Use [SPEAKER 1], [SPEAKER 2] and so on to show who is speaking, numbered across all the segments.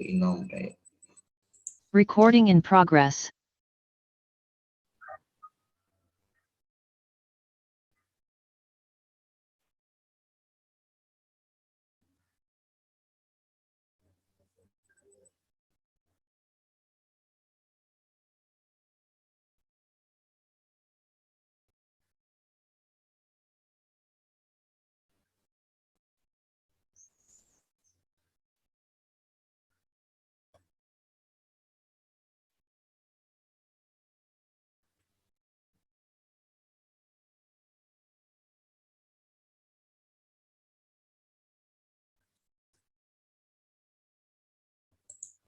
[SPEAKER 1] y nombre.
[SPEAKER 2] Recording in progress.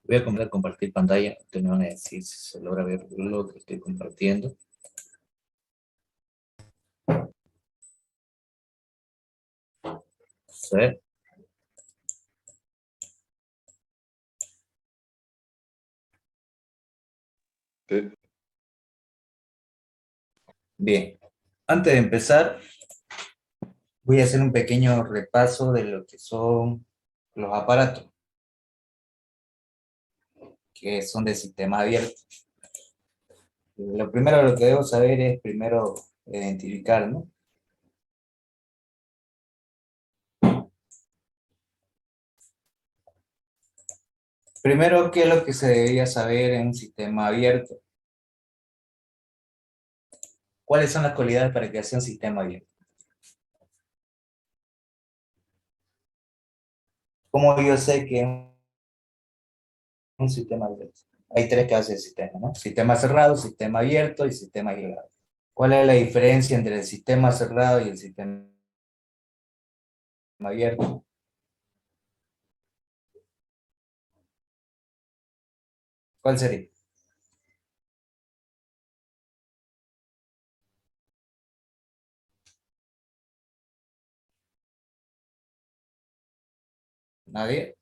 [SPEAKER 1] Voy a compartir pantalla. Ustedes me van a decir si se logra ver lo que estoy compartiendo. Sí.
[SPEAKER 3] Sí.
[SPEAKER 1] Bien. Antes de empezar, voy a hacer un pequeño repaso de lo que son los aparatos, que son de sistema abierto. Lo primero lo que debo saber es primero identificar, ¿no? Primero, ¿qué es lo que se debería saber en un sistema abierto? ¿Cuáles son las cualidades para que sea un sistema abierto? ¿Cómo yo sé que es un sistema abierto? Hay tres clases de sistema, ¿no? Sistema cerrado, sistema abierto y sistema aislado. ¿Cuál es la diferencia entre el sistema cerrado y el sistema abierto? ¿Cuál sería? ¿Nadie?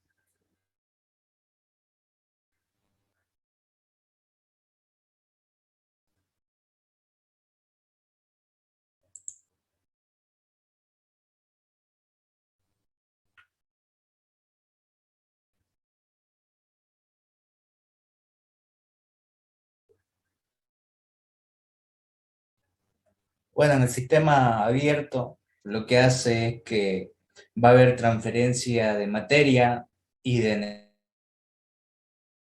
[SPEAKER 1] Bueno, en el sistema abierto lo que hace es que va a haber transferencia de materia y de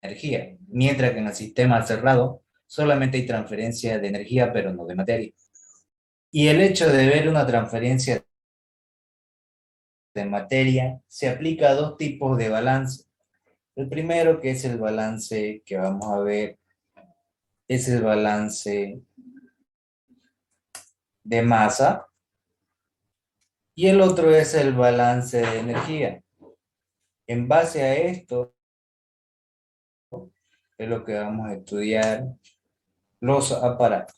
[SPEAKER 1] energía, mientras que en el sistema cerrado solamente hay transferencia de energía, pero no de materia. Y el hecho de ver una transferencia de materia se aplica a dos tipos de balance. El primero, que es el balance que vamos a ver, es el balance de masa, y el otro es el balance de energía. En base a esto es lo que vamos a estudiar los aparatos.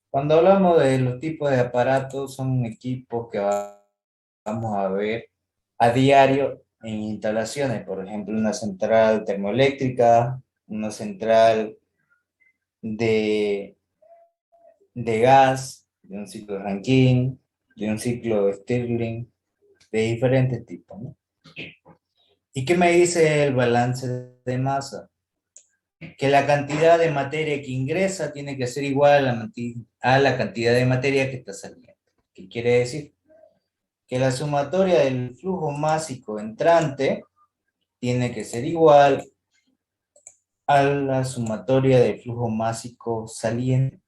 [SPEAKER 1] Cuando hablamos de los tipos de aparatos, son equipos que vamos a ver a diario en instalaciones, por ejemplo, una central termoeléctrica, una central de, de gas, de un ciclo Rankine, de un ciclo Stirling, de diferentes tipos, ¿no? ¿Y qué me dice el balance de masa? Que la cantidad de materia que ingresa tiene que ser igual a la cantidad de materia que está saliendo. ¿Qué quiere decir? Que la sumatoria del flujo másico entrante tiene que ser igual a la sumatoria del flujo másico saliente.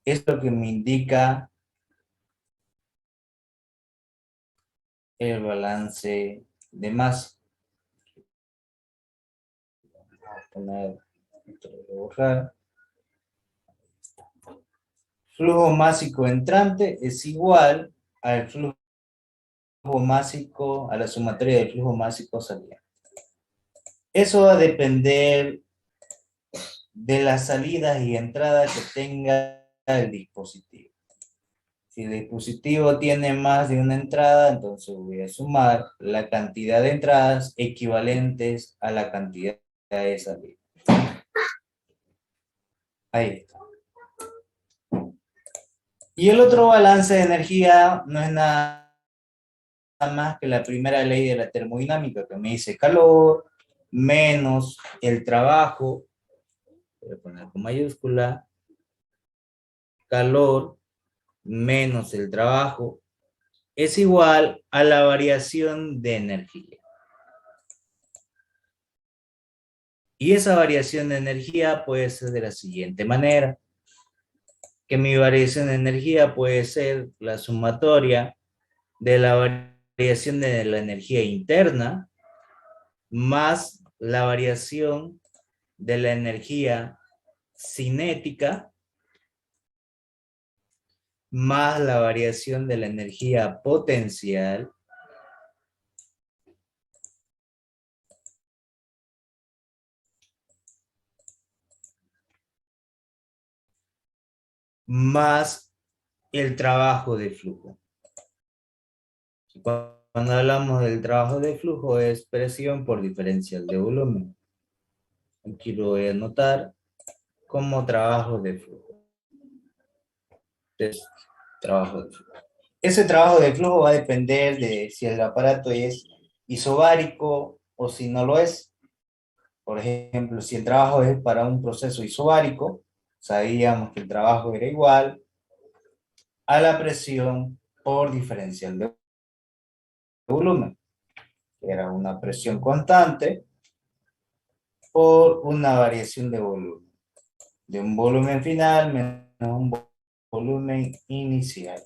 [SPEAKER 1] Esto que me indica el balance de masa. Vamos a poner esto, lo voy a borrar. Flujo másico entrante es igual al flujo másico, a la sumatoria del flujo másico saliente. Eso va a depender de las salidas y entradas que tenga el dispositivo. Si el dispositivo tiene más de una entrada, entonces voy a sumar la cantidad de entradas equivalentes a la cantidad de salidas. Ahí está. Y el otro balance de energía no es nada más que la primera ley de la termodinámica, que me dice calor menos el trabajo, voy a poner con mayúscula, calor menos el trabajo, es igual a la variación de energía. Y esa variación de energía puede ser de la siguiente manera, que mi variación de energía puede ser la sumatoria de la variación de la energía interna más la variación de la energía cinética más la variación de la energía potencial más el trabajo de flujo. Cuando hablamos del trabajo de flujo es presión por diferencial de volumen. Aquí lo voy a anotar como trabajo de flujo. Entonces, trabajo de flujo. Ese trabajo de flujo va a depender de si el aparato es isobárico o si no lo es. Por ejemplo, si el trabajo es para un proceso isobárico, sabíamos que el trabajo era igual a la presión por diferencial de volumen, que era una presión constante por una variación de volumen, de un volumen final menos un volumen inicial.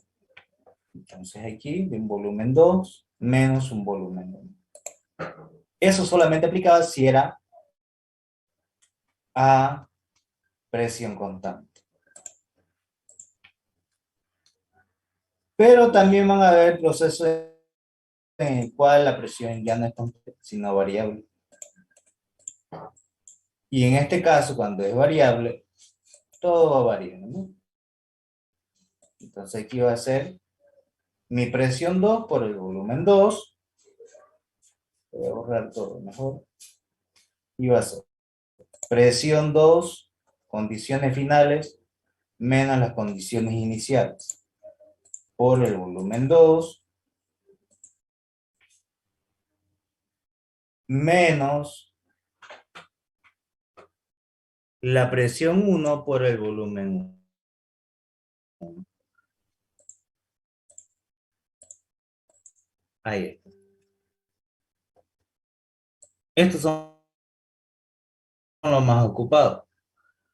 [SPEAKER 1] Entonces aquí, de un volumen 2 menos un volumen 1. Eso solamente aplicaba si era a presión constante. Pero también van a haber procesos en el cual la presión ya no es constante, sino variable. Y en este caso, cuando es variable, todo va variando, ¿no? Entonces aquí va a ser mi presión 2 por el volumen 2. Voy a borrar todo mejor. Y va a ser presión 2, condiciones finales, menos las condiciones iniciales, por el volumen 2, menos la presión 1 por el volumen 1. Ahí está. Estos son los más ocupados.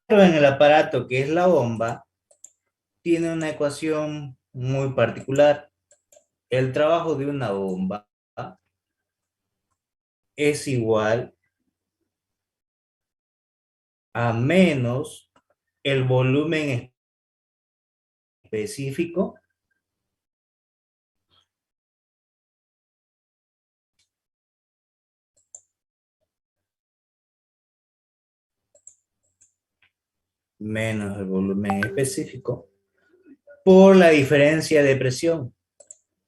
[SPEAKER 1] Pero en el aparato que es la bomba, tiene una ecuación muy particular. El trabajo de una bomba es igual a menos el volumen específico menos el volumen específico por la diferencia de presión.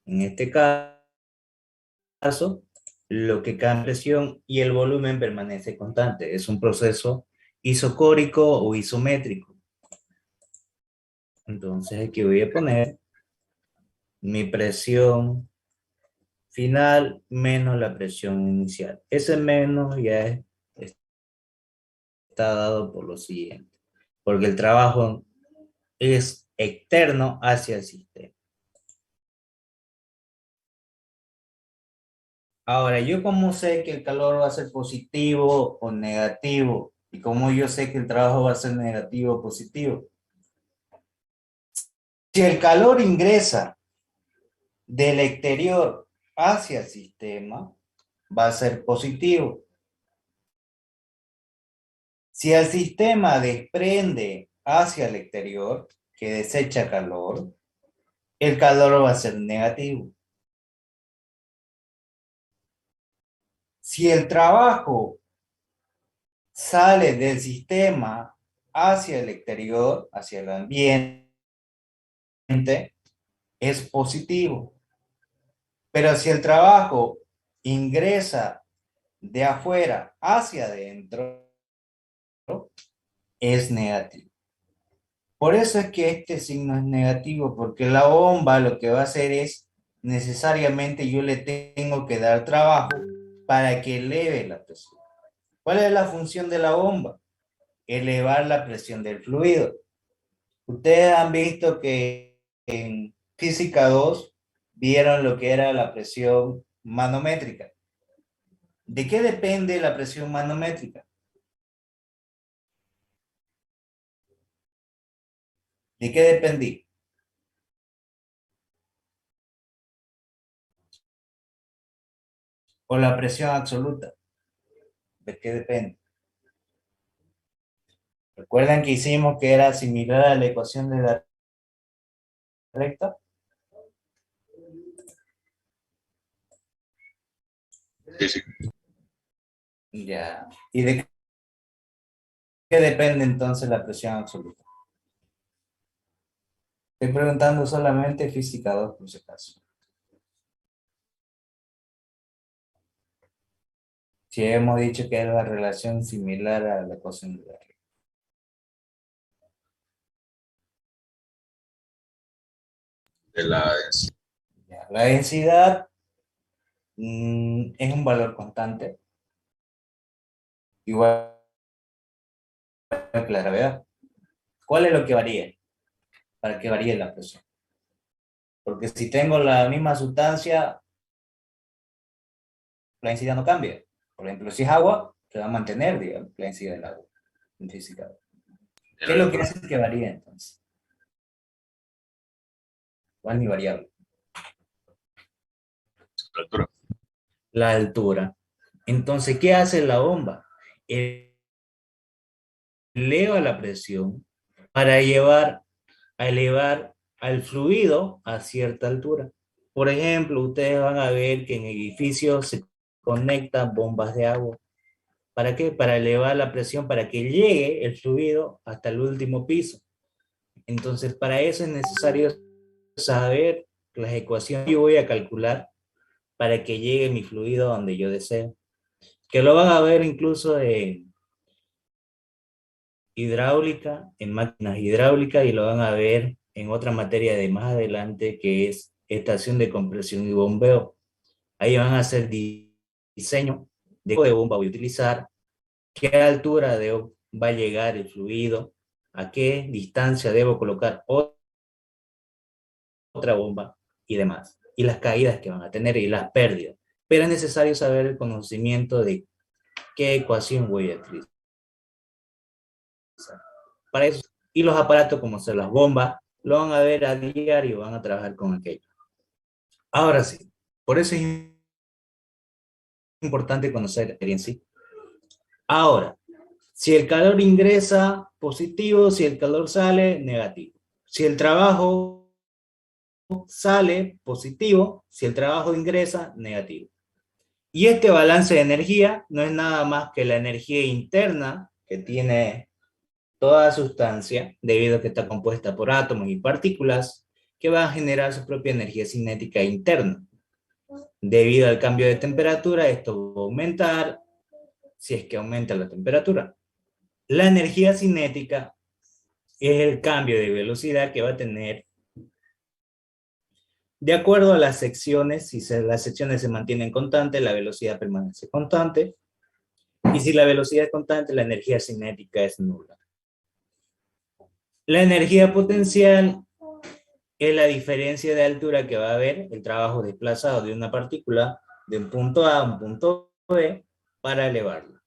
[SPEAKER 1] En este caso, lo que cambia es presión y el volumen permanece constante. Es un proceso isocórico o isométrico. Entonces aquí voy a poner mi presión final menos la presión inicial. Ese menos ya está dado por lo siguiente, porque el trabajo es externo hacia el sistema. Ahora, ¿yo cómo sé que el calor va a ser positivo o negativo? ¿Y cómo yo sé que el trabajo va a ser negativo o positivo? Si el calor ingresa del exterior hacia el sistema, va a ser positivo. Si el sistema desprende hacia el exterior, que desecha calor, el calor va a ser negativo. Si el trabajo sale del sistema hacia el exterior, hacia el ambiente, es positivo. Pero si el trabajo ingresa de afuera hacia adentro, es negativo. Por eso es que este signo es negativo, porque la bomba lo que va a hacer es, necesariamente yo le tengo que dar trabajo para que eleve la presión. ¿Cuál es la función de la bomba? Elevar la presión del fluido. Ustedes han visto que en física 2 vieron lo que era la presión manométrica. ¿De qué depende la presión manométrica? ¿De qué dependía? ¿O la presión absoluta? ¿De qué depende? ¿Recuerdan que hicimos que era similar a la ecuación de la recta?
[SPEAKER 3] Sí, sí.
[SPEAKER 1] Ya. ¿Y de qué depende entonces la presión absoluta? Estoy preguntando solamente física 2 por si acaso. Si hemos dicho que era la relación similar a la ecuación de la recta.
[SPEAKER 3] De la densidad.
[SPEAKER 1] Ya. La densidad es un valor constante, igual que la gravedad. ¿Cuál es lo que varía? Para que varíe la presión. Porque si tengo la misma sustancia, la densidad no cambia. Por ejemplo, si es agua, se va a mantener, digamos, la densidad del agua en física. ¿Qué es lo que hace que varíe entonces? ¿Cuál es mi variable?
[SPEAKER 3] La altura.
[SPEAKER 1] La altura. Entonces, ¿qué hace la bomba? Eleva la presión para elevar al fluido a cierta altura. Por ejemplo, ustedes van a ver que en edificios se conectan bombas de agua. ¿Para qué? Para elevar la presión, para que llegue el fluido hasta el último piso. Entonces, para eso es necesario saber las ecuaciones que yo voy a calcular para que llegue mi fluido donde yo deseo. Que lo van a ver incluso en hidráulica, en máquinas hidráulicas, y lo van a ver en otra materia de más adelante que es estación de compresión y bombeo. Ahí van a hacer diseño de qué bomba voy a utilizar, qué altura va a llegar el fluido, a qué distancia debo colocar otra bomba y demás. Y las caídas que van a tener y las pérdidas. Pero es necesario saber el conocimiento de qué ecuación voy a utilizar. Para eso, y los aparatos como son las bombas, lo van a ver a diario, van a trabajar con aquello. Ahora sí, por eso es importante conocer en sí. Ahora, si el calor ingresa, positivo; si el calor sale, negativo. Si el trabajo sale, positivo; si el trabajo ingresa, negativo. Y este balance de energía no es nada más que la energía interna que tiene toda sustancia, debido a que está compuesta por átomos y partículas, que van a generar su propia energía cinética interna. Debido al cambio de temperatura, esto va a aumentar, si es que aumenta la temperatura. La energía cinética es el cambio de velocidad que va a tener de acuerdo a las secciones. Si las secciones se mantienen constantes, la velocidad permanece constante. Y si la velocidad es constante, la energía cinética es nula. La energía potencial es la diferencia de altura que va a haber el trabajo desplazado de una partícula de un punto A a un punto B para elevarla.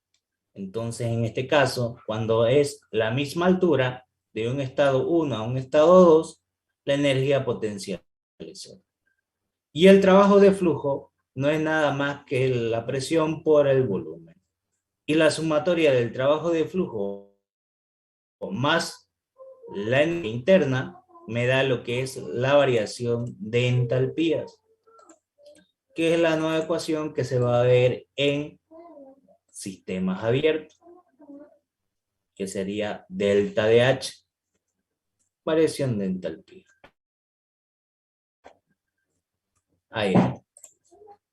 [SPEAKER 1] Entonces, en este caso, cuando es la misma altura de un estado 1 a un estado 2, la energía potencial es cero. Y el trabajo de flujo no es nada más que la presión por el volumen. Y la sumatoria del trabajo de flujo más la energía interna me da lo que es la variación de entalpías, que es la nueva ecuación que se va a ver en sistemas abiertos, que sería delta de H, variación de entalpía. Ahí.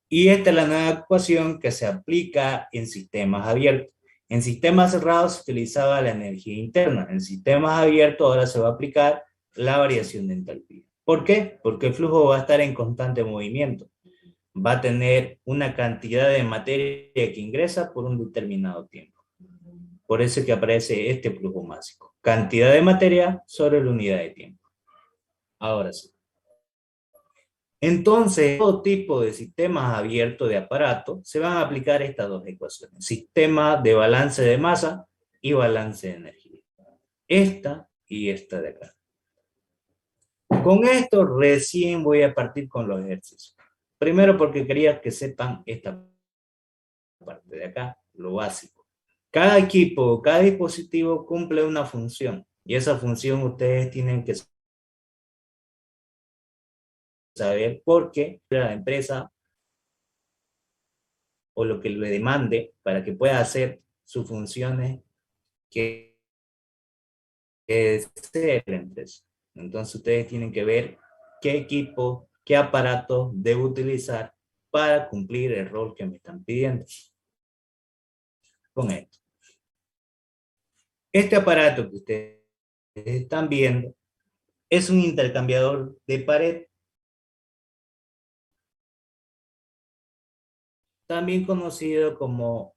[SPEAKER 1] Y esta es la nueva ecuación que se aplica en sistemas abiertos. En sistemas cerrados se utilizaba la energía interna. En sistemas abiertos ahora se va a aplicar la variación de entalpía. ¿Por qué? Porque el flujo va a estar en constante movimiento. va a tener una cantidad de materia que ingresa por un determinado tiempo. Por eso es que aparece este flujo másico. Cantidad de materia sobre la unidad de tiempo. Ahora sí. Entonces, todo tipo de sistemas abiertos de aparato se van a aplicar estas dos ecuaciones. Sistema de balance de masa y balance de energía. Esta y esta de acá. Con esto recién voy a partir con los ejercicios. Primero porque quería que sepan esta parte de acá, lo básico. Cada equipo, cada dispositivo cumple una función y esa función ustedes tienen que saber por qué la empresa o lo que le demande para que pueda hacer sus funciones que desee la empresa. Entonces ustedes tienen que ver qué equipo, qué aparato debo utilizar para cumplir el rol que me están pidiendo. Con esto. Este aparato que ustedes están viendo es un intercambiador de pared, también conocido como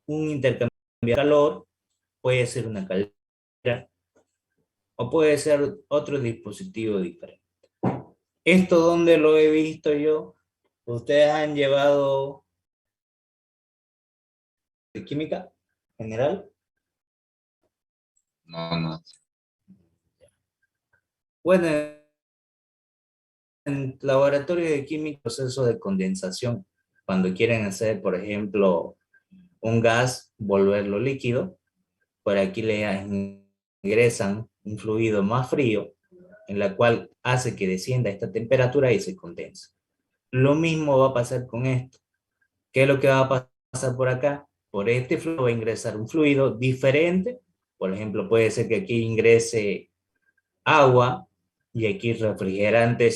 [SPEAKER 1] un intercambiador de calor, puede ser una caldera o puede ser otro dispositivo diferente. ¿Esto dónde lo he visto yo? ¿Ustedes han llevado de química general?
[SPEAKER 3] No, no.
[SPEAKER 1] Bueno, en laboratorios de química, proceso de condensación, cuando quieren hacer, por ejemplo, un gas, volverlo líquido, por aquí le ingresan un fluido más frío, en la cual hace que descienda esta temperatura y se condensa. Lo mismo va a pasar con esto. ¿Qué es lo que va a pasar por acá? Por este fluido va a ingresar un fluido diferente. Por ejemplo, puede ser que aquí ingrese agua y aquí refrigerante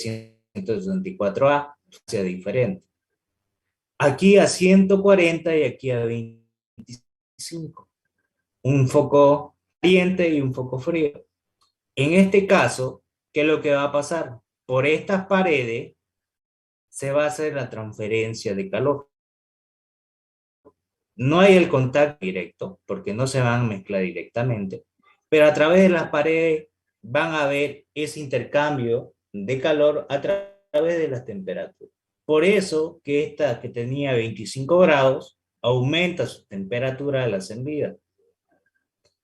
[SPEAKER 1] 164A sea diferente. Aquí a 140 y aquí a 25. Un foco caliente y un foco frío. En este caso, ¿qué es lo que va a pasar? Por estas paredes se va a hacer la transferencia de calor. No hay el contacto directo, porque no se van a mezclar directamente, pero a través de las paredes van a ver ese intercambio de calor a través de las temperaturas. Por eso que esta que tenía 25 grados aumenta su temperatura al ascendida.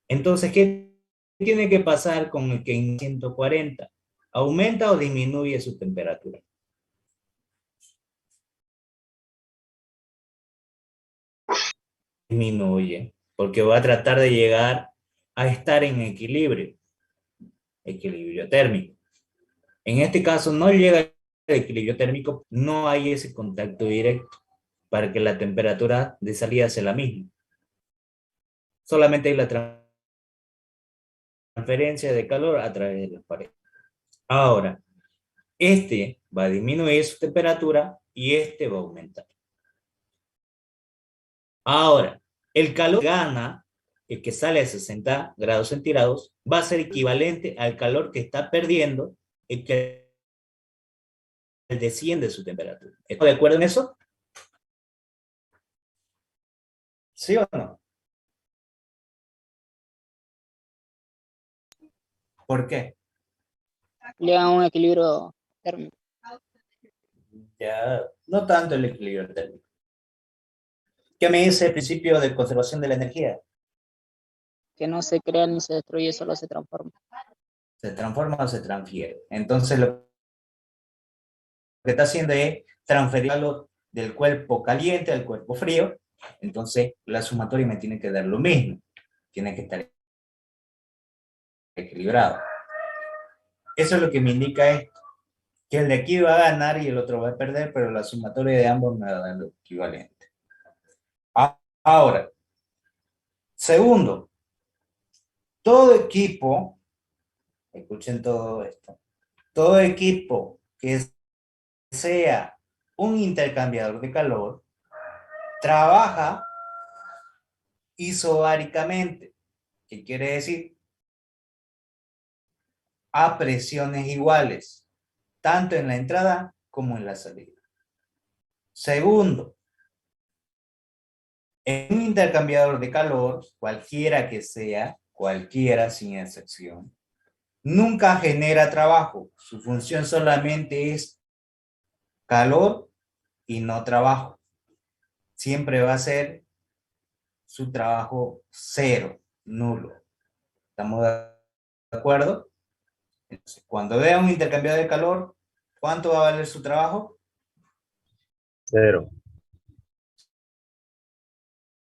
[SPEAKER 1] Entonces, ¿qué tiene que pasar con el que en 140? ¿Aumenta o disminuye su temperatura? Disminuye, porque va a tratar de llegar a estar en equilibrio térmico. En este caso no llega al equilibrio térmico, no hay ese contacto directo para que la temperatura de salida sea la misma. Solamente hay la transferencia de calor a través de las paredes. Ahora, este va a disminuir su temperatura y este va a aumentar. Ahora, el calor que gana, el que sale a 60 grados centígrados, va a ser equivalente al calor que está perdiendo el que desciende su temperatura. ¿Estás de acuerdo en eso? ¿Sí o no? ¿Por qué?
[SPEAKER 4] Llegan a un equilibrio térmico.
[SPEAKER 1] Ya, no tanto el equilibrio térmico. ¿Qué me dice el principio de conservación de la energía?
[SPEAKER 4] Que no se crea ni se destruye, solo se transforma.
[SPEAKER 1] ¿Se transforma o se transfiere? Entonces lo que está haciendo es transferirlo del cuerpo caliente al cuerpo frío. Entonces la sumatoria me tiene que dar lo mismo. Tiene que estar equilibrado. Eso es lo que me indica esto. Que el de aquí va a ganar y el otro va a perder, pero la sumatoria de ambos me va a dar lo equivalente. Ahora, segundo, todo equipo, escuchen todo esto, todo equipo que sea un intercambiador de calor trabaja isobáricamente. ¿Qué quiere decir? A presiones iguales, tanto en la entrada como en la salida. Segundo, en un intercambiador de calor, cualquiera que sea, cualquiera sin excepción, nunca genera trabajo. Su función solamente es calor y no trabajo. Siempre va a ser su trabajo cero, nulo. ¿Estamos de acuerdo? Entonces, cuando vea un intercambiador de calor, ¿cuánto va a valer su trabajo?
[SPEAKER 5] 0.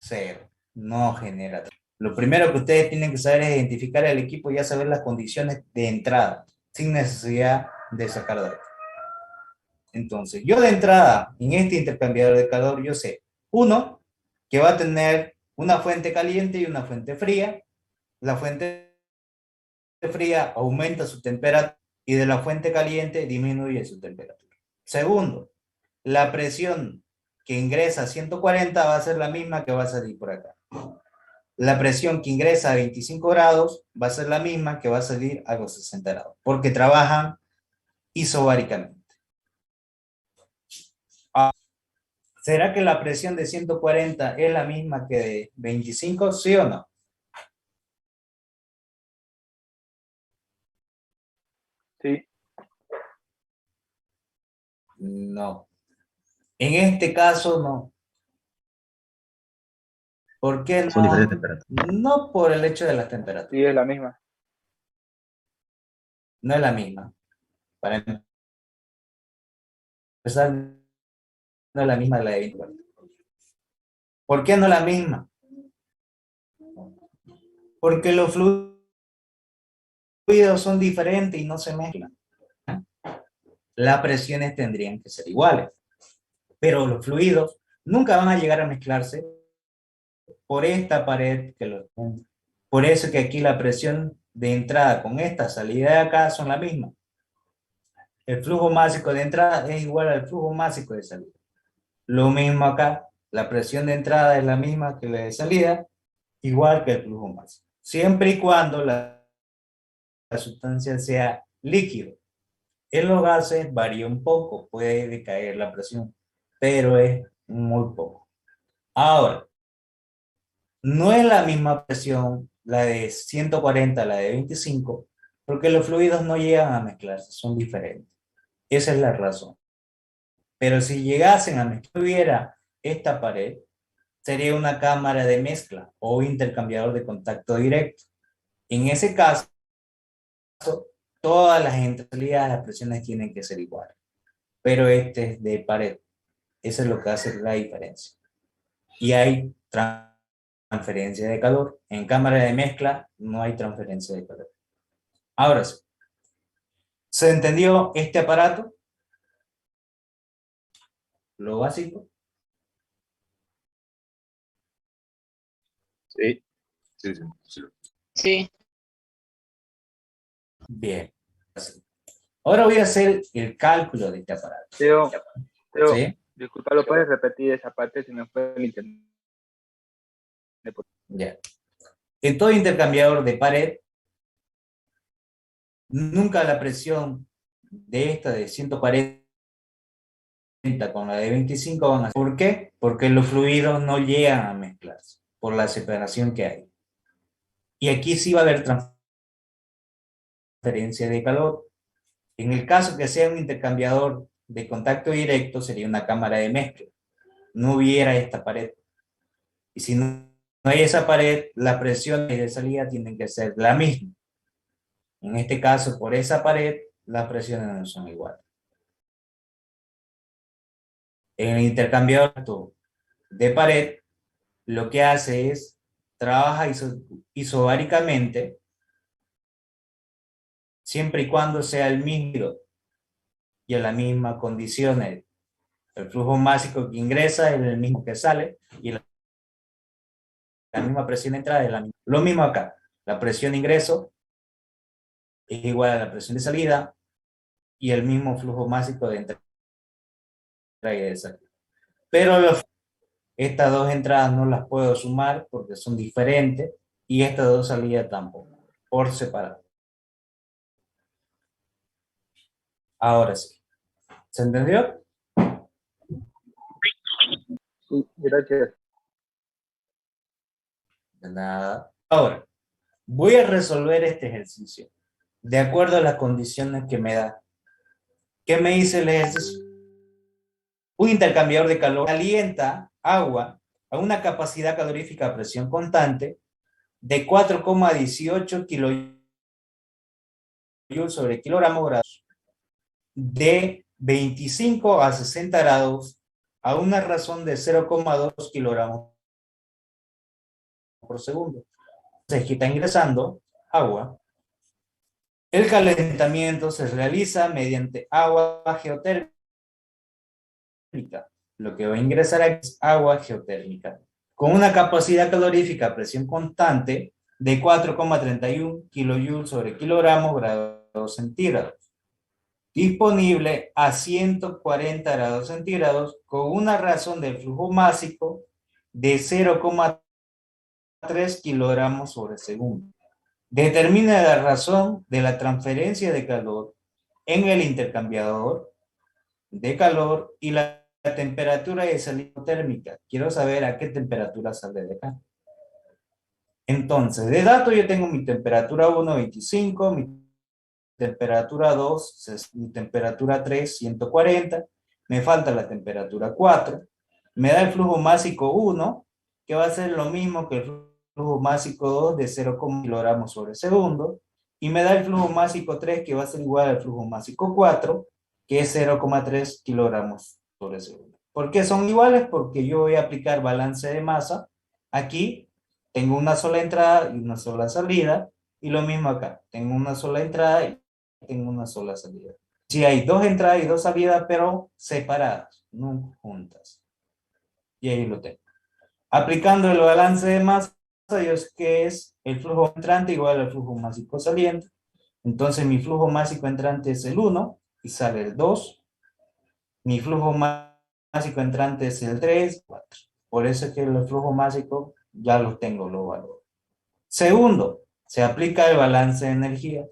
[SPEAKER 1] Cero. No genera trabajo. Lo primero que ustedes tienen que saber es identificar el equipo y ya saber las condiciones de entrada, sin necesidad de sacar datos. Entonces, yo de entrada, en este intercambiador de calor, yo sé, uno, que va a tener una fuente caliente y una fuente fría. La fuente fría aumenta su temperatura y de la fuente caliente disminuye su temperatura. Segundo, la presión que ingresa a 140 va a ser la misma que va a salir por acá. La presión que ingresa a 25 grados va a ser la misma que va a salir a los 60 grados, porque trabajan isobáricamente. ¿Será que la presión de 140 es la misma que de 25? ¿Sí o no?
[SPEAKER 6] Sí.
[SPEAKER 1] No. En este caso, no. ¿Por qué no?
[SPEAKER 5] Son diferentes temperaturas.
[SPEAKER 1] No por el hecho de las temperaturas.
[SPEAKER 6] Sí, es la misma.
[SPEAKER 1] No es la misma. Para empezar, no es la misma de la de 24. ¿Por qué no es la misma? Porque los fluidos son diferentes y no se mezclan. Las presiones tendrían que ser iguales, pero los fluidos nunca van a llegar a mezclarse por esta pared que los une. Por eso que aquí la presión de entrada con esta salida de acá son la misma. El flujo másico de entrada es igual al flujo másico de salida. Lo mismo acá, la presión de entrada es la misma que la de salida, igual que el flujo másico. Siempre y cuando la sustancia sea líquido. En los gases varía un poco, puede decaer la presión, pero es muy poco. Ahora, no es la misma presión la de 140, la de 25, porque los fluidos no llegan a mezclarse, son diferentes. Esa es la razón. Pero si llegasen a mezclar esta pared, sería una cámara de mezcla o intercambiador de contacto directo. En ese caso, todas las entradas, las presiones tienen que ser iguales. Pero este es de pared. Eso es lo que hace la diferencia. Y hay transferencia de calor. En cámara de mezcla no hay transferencia de calor. Ahora sí. ¿Se entendió este aparato? Lo básico.
[SPEAKER 5] Sí.
[SPEAKER 3] Sí, sí, sí.
[SPEAKER 4] Sí,
[SPEAKER 1] Bien. Ahora voy a hacer el cálculo de este aparato.
[SPEAKER 6] Teo,
[SPEAKER 1] ¿Sí?
[SPEAKER 6] disculpa, ¿lo puedes repetir esa parte si no fue el internet?
[SPEAKER 1] Ya. En todo intercambiador de pared, nunca la presión de esta de 140 con la de 25 van a... ¿Por qué? Porque los fluidos no llegan a mezclarse por la separación que hay. Y aquí sí va a haber transferencia de calor. En el caso que sea un intercambiador de contacto directo, sería una cámara de mezcla. No hubiera esta pared. Y si no hay esa pared, las presiones de salida tienen que ser la misma. En este caso, por esa pared, las presiones no son iguales. En el intercambiador de pared, lo que hace es, trabaja isobáricamente, siempre y cuando sea el mismo y a las mismas condiciones. El flujo másico que ingresa es el mismo que sale y la misma presión de entrada es la misma. Lo mismo acá, la presión de ingreso es igual a la presión de salida y el mismo flujo másico de entrada y de salida. Pero estas dos entradas no las puedo sumar porque son diferentes y estas dos salidas tampoco, por separado. Ahora sí. ¿Se entendió?
[SPEAKER 6] Sí, gracias.
[SPEAKER 1] De nada. Ahora, voy a resolver este ejercicio de acuerdo a las condiciones que me da. ¿Qué me dice el ejercicio? Un intercambiador de calor calienta agua a una capacidad calorífica a presión constante de 4,18 kilojoules sobre kilogramo grados de 25 a 60 grados a una razón de 0,2 kilogramos por segundo. Entonces, que está ingresando agua. El calentamiento se realiza mediante agua geotérmica. Lo que va a ingresar aquí es agua geotérmica con una capacidad calorífica a presión constante de 4,31 kilojoules sobre kilogramo grados centígrados, disponible a 140 grados centígrados con una razón de flujo másico de 0,3 kilogramos sobre segundo. Determina la razón de la transferencia de calor en el intercambiador de calor y la temperatura de salida térmica. Quiero saber a qué temperatura sale de acá. Entonces, de dato yo tengo mi temperatura 1, 25, mi temperatura 2, mi temperatura 3, 140, me falta la temperatura 4, me da el flujo másico 1, que va a ser lo mismo que el flujo másico 2 de 0, kilogramos sobre segundo, y me da el flujo másico 3, que va a ser igual al flujo másico 4, que es 0,3 kilogramos sobre segundo. ¿Por qué son iguales? Porque yo voy a aplicar balance de masa. Aquí tengo una sola entrada y una sola salida, y lo mismo acá. Tengo una sola entrada y tengo una sola salida. Si hay dos entradas y dos salidas, pero separadas, no juntas. Y ahí lo tengo. Aplicando el balance de masa, yo sé que es el flujo entrante igual al flujo másico saliente. Entonces mi flujo másico entrante es el 1 y sale el 2. Mi flujo másico entrante es el 3, 4. Por eso es que el flujo másico ya lo tengo, lo valoro. Segundo, se aplica el balance de energía,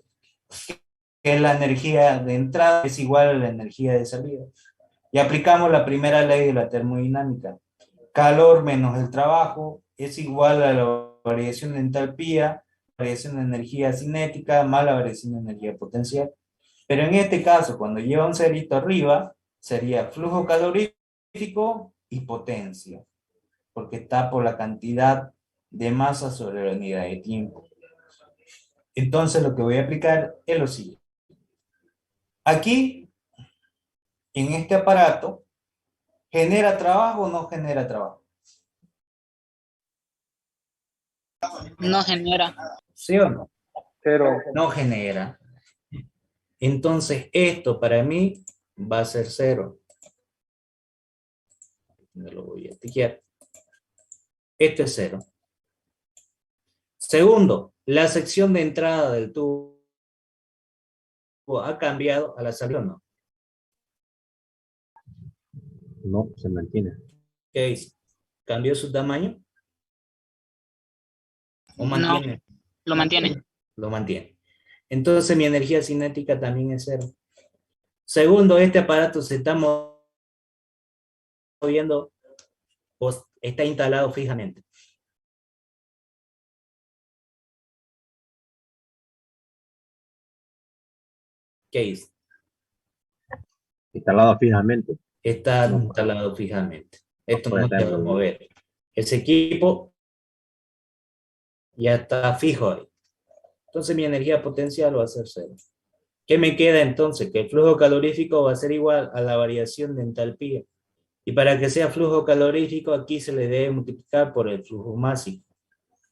[SPEAKER 1] que la energía de entrada es igual a la energía de salida. Y aplicamos la primera ley de la termodinámica. Calor menos el trabajo es igual a la variación de entalpía, variación de energía cinética más la variación de energía potencial. Pero en este caso, cuando lleva un cerito arriba, sería flujo calorífico y potencia, porque está por la cantidad de masa sobre la unidad de tiempo. Entonces lo que voy a aplicar es lo siguiente. Aquí, en este aparato, ¿genera trabajo o no genera trabajo?
[SPEAKER 4] No genera.
[SPEAKER 1] ¿Sí o no?
[SPEAKER 6] Cero.
[SPEAKER 1] No genera. Entonces esto para mí va a ser 0. Me lo voy a tiquear. Este es 0. Segundo, la sección de entrada del tubo ha cambiado a la salida o no.
[SPEAKER 5] No, se mantiene.
[SPEAKER 1] ¿Qué dice? ¿Cambió su tamaño? ¿O
[SPEAKER 4] No,
[SPEAKER 1] mantiene?
[SPEAKER 4] lo mantiene.
[SPEAKER 1] Lo mantiene. Entonces mi energía cinética también es 0. Segundo, este aparato se está moviendo o está instalado fijamente. ¿Qué dice?
[SPEAKER 5] Instalado fijamente.
[SPEAKER 1] Está instalado fijamente. Esto
[SPEAKER 5] Puede
[SPEAKER 1] no se va a
[SPEAKER 5] estar
[SPEAKER 1] mover. Ese equipo ya está fijo ahí. Entonces mi energía potencial va a ser 0. ¿Qué me queda entonces? Que el flujo calorífico va a ser igual a la variación de entalpía. Y para que sea flujo calorífico, aquí se le debe multiplicar por el flujo másico.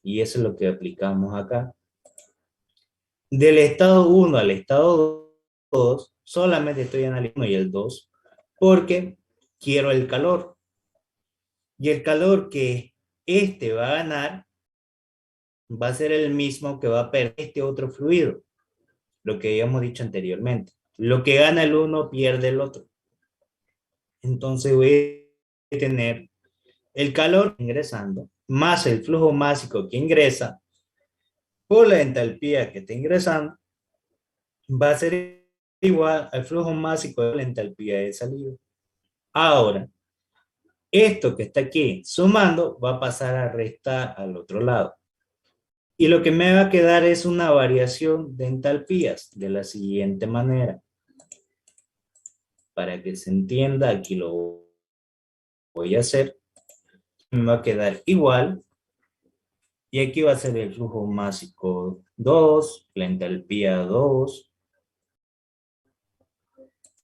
[SPEAKER 1] Y eso es lo que aplicamos acá. Del estado 1 al estado 2, solamente estoy analizando y el 2, porque quiero el calor. Y el calor que este va a ganar va a ser el mismo que va a perder este otro fluido. Lo que habíamos dicho anteriormente. Lo que gana el uno pierde el otro. Entonces voy a tener el calor ingresando más el flujo másico que ingresa por la entalpía que está ingresando va a ser igual al flujo másico de la entalpía de salida. Ahora, Esto que está aquí sumando va a pasar a restar al otro lado. Y lo que me va a quedar es una variación de entalpías de la siguiente manera. Para que se entienda, aquí lo voy a hacer. Me va a quedar igual. Y aquí va a ser el flujo másico 2, la entalpía 2.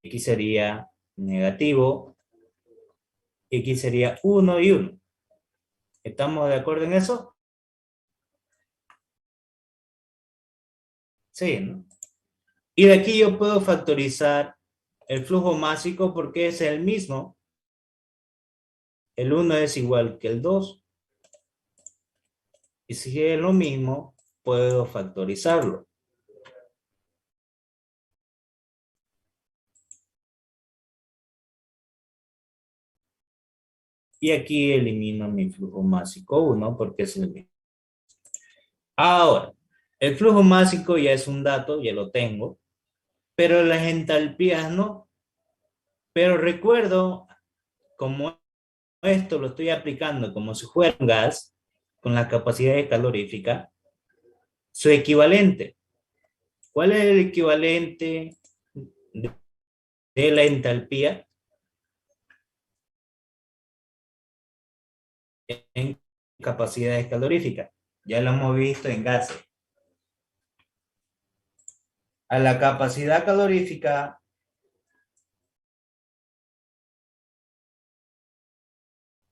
[SPEAKER 1] Aquí sería negativo. Y aquí sería 1 y 1. ¿Estamos de acuerdo en eso? Sí, ¿no? Y de aquí yo puedo factorizar el flujo másico porque es el mismo. El 1 es igual que el 2. Y si es lo mismo, puedo factorizarlo. Y aquí elimino mi flujo másico 1 porque es el mismo. Ahora, el flujo másico ya es un dato, ya lo tengo, pero las entalpías no. Pero recuerdo, como esto lo estoy aplicando como si fuera un gas, con la capacidad calorífica, su equivalente. ¿Cuál es el equivalente de la entalpía en capacidades caloríficas? Ya lo hemos visto en gases. A la capacidad calorífica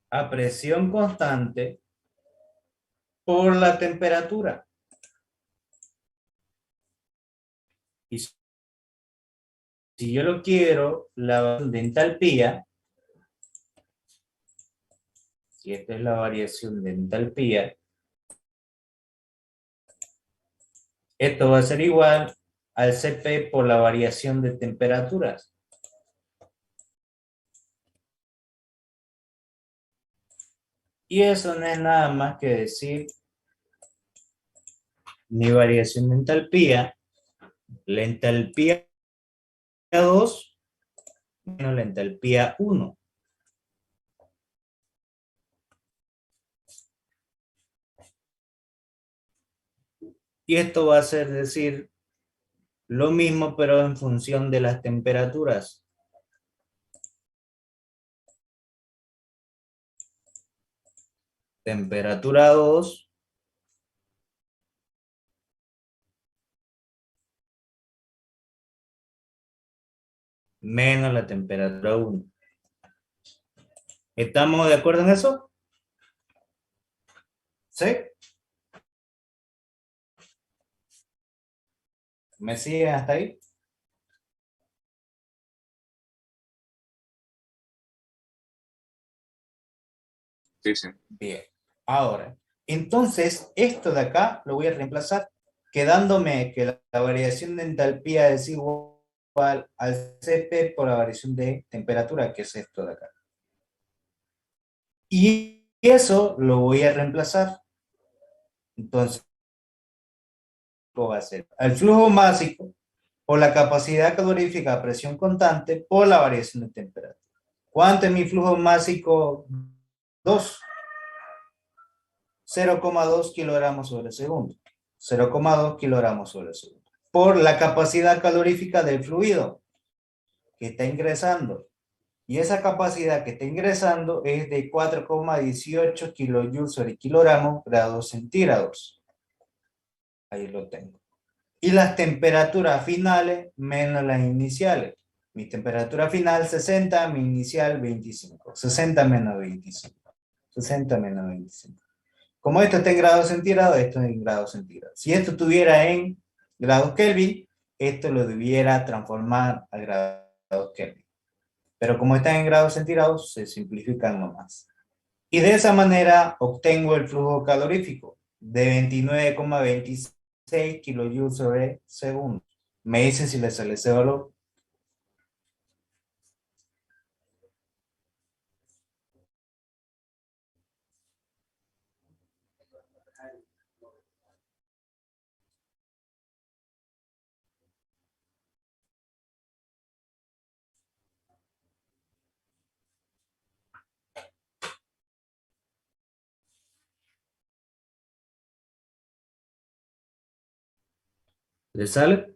[SPEAKER 1] a presión constante por la temperatura. Y si yo lo quiero, la variación de entalpía, si esta es la variación de entalpía, esto va a ser igual al Cp por la variación de temperaturas. Y eso no es nada más que decir mi variación de entalpía, la entalpía 2 menos la entalpía 1. Y esto va a ser decir lo mismo, pero en función de las temperaturas. Temperatura 2 menos la temperatura 1. ¿Estamos de acuerdo en eso? ¿Sí? ¿Me siguen hasta ahí?
[SPEAKER 3] Sí, sí.
[SPEAKER 1] Bien. Ahora, entonces, esto de acá lo voy a reemplazar, quedándome que la variación de entalpía es igual al Cp por la variación de temperatura, que es esto de acá. Y eso lo voy a reemplazar. Entonces, ¿cómo va a ser? El flujo másico por la capacidad calorífica a presión constante por la variación de temperatura. ¿Cuánto es mi flujo másico? 2. 0,2 kilogramos sobre segundo. 0,2 kilogramos sobre segundo. Por la capacidad calorífica del fluido que está ingresando. Y esa capacidad que está ingresando es de 4,18 kilojoules sobre kilogramo grados centígrados. Ahí lo tengo. Y las temperaturas finales menos las iniciales. Mi temperatura final 60, mi inicial 25. 60 menos 25. 60 menos 25. Como esto está en grados centígrados, esto es en grados centígrados. Si esto estuviera en grados Kelvin, esto lo debiera transformar a grados Kelvin. Pero como está en grados centígrados, se simplifican nomás. Y de esa manera obtengo el flujo calorífico de 29,26 kilojoules sobre segundo. Me dicen si les sale ese valor. ¿Le sale?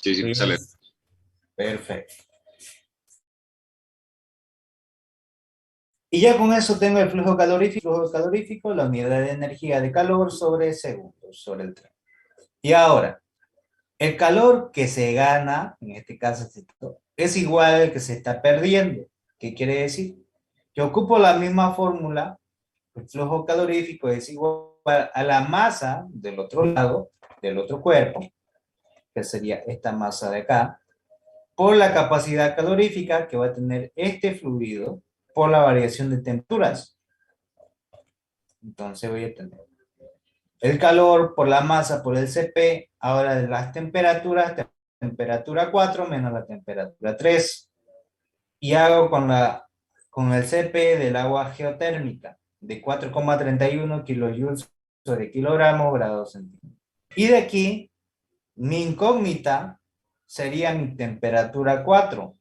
[SPEAKER 3] Sí, sí, me sale.
[SPEAKER 1] Perfecto. Y ya con eso tengo el flujo calorífico, la unidad de energía de calor sobre segundos, sobre el tren. Y ahora, el calor que se gana, en este caso, es igual al que se está perdiendo. ¿Qué quiere decir? Yo ocupo la misma fórmula, el flujo calorífico es igual a la masa del otro lado, del otro cuerpo, que sería esta masa de acá, por la capacidad calorífica que va a tener este fluido por la variación de temperaturas. Entonces voy a tener el calor por la masa por el Cp, ahora de las temperaturas, temperatura 4 menos la temperatura 3. Y hago con el Cp del agua geotérmica de 4,31 kilojoules sobre kilogramo grados centígrados. Y de aquí, mi incógnita sería mi temperatura 4,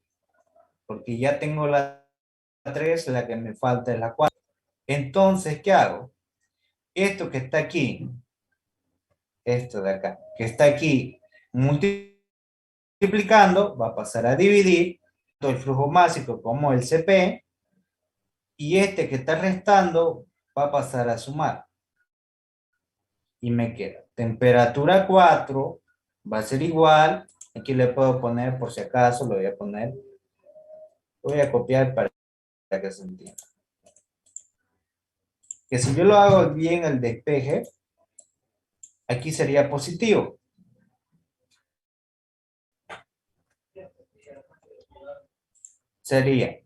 [SPEAKER 1] porque ya tengo la 3, la que me falta es la 4. Entonces, ¿qué hago? Esto que está aquí, esto de acá, que está aquí multiplicando, va a pasar a dividir todo el flujo másico como el Cp, y este que está restando va a pasar a sumar. Y me queda temperatura 4, va a ser igual, aquí le puedo poner, por si acaso, lo voy a poner, lo voy a copiar para que se entienda. Que si yo lo hago bien el despeje, aquí sería positivo. Sería,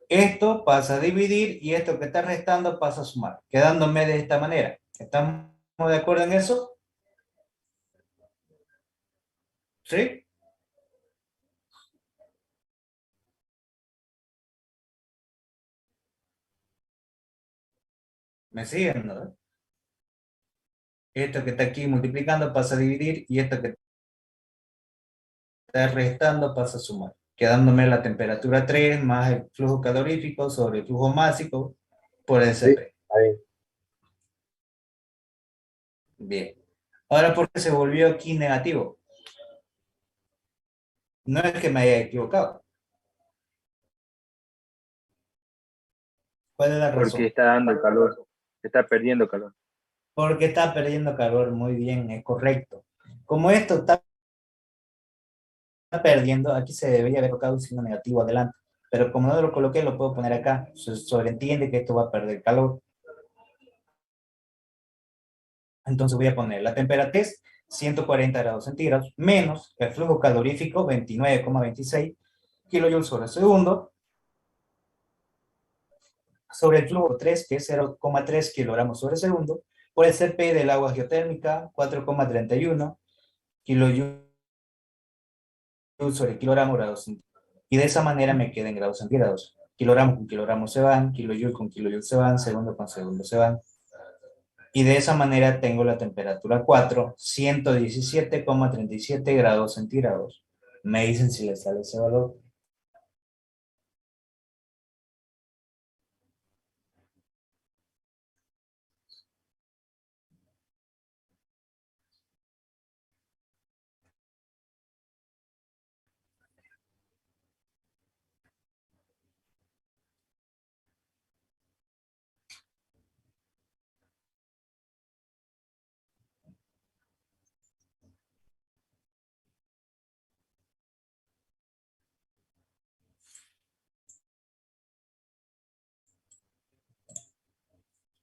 [SPEAKER 1] esto pasa a dividir y esto que está restando pasa a sumar, quedándome de esta manera. ¿Estamos de acuerdo en eso? ¿Sí? ¿Me siguen, no? Esto que está aquí multiplicando pasa a dividir y esto que está restando pasa a sumar, quedándome la temperatura 3 más el flujo calorífico sobre el flujo másico por el
[SPEAKER 5] Sí,
[SPEAKER 1] Cp.
[SPEAKER 5] está bien.
[SPEAKER 1] Bien. Ahora, ¿por qué se volvió aquí negativo? No es que me haya equivocado. ¿Cuál es la
[SPEAKER 6] Porque
[SPEAKER 1] razón?
[SPEAKER 6] está dando el calor, está perdiendo calor.
[SPEAKER 1] Porque está perdiendo calor. Muy bien, es correcto. Como esto está perdiendo, aquí se debería haber colocado un signo negativo adelante. Pero como no lo coloqué, lo puedo poner acá. Se sobreentiende que esto va a perder calor. Entonces voy a poner la temperatura es 140 grados centígrados menos el flujo calorífico 29,26 kilojoules sobre segundo sobre el flujo 3, que es 0,3 kilogramos sobre segundo, por el Cp del agua geotérmica 4,31 kilojoules sobre kilogramo grados centígrados. Y de esa manera me queda en grados centígrados. Kilogramos con kilogramos se van, kilojoule con kilojoule se van, segundo con segundo se van. Y de esa manera tengo la temperatura 4, 117,37 grados centígrados. Me dicen si les sale ese valor.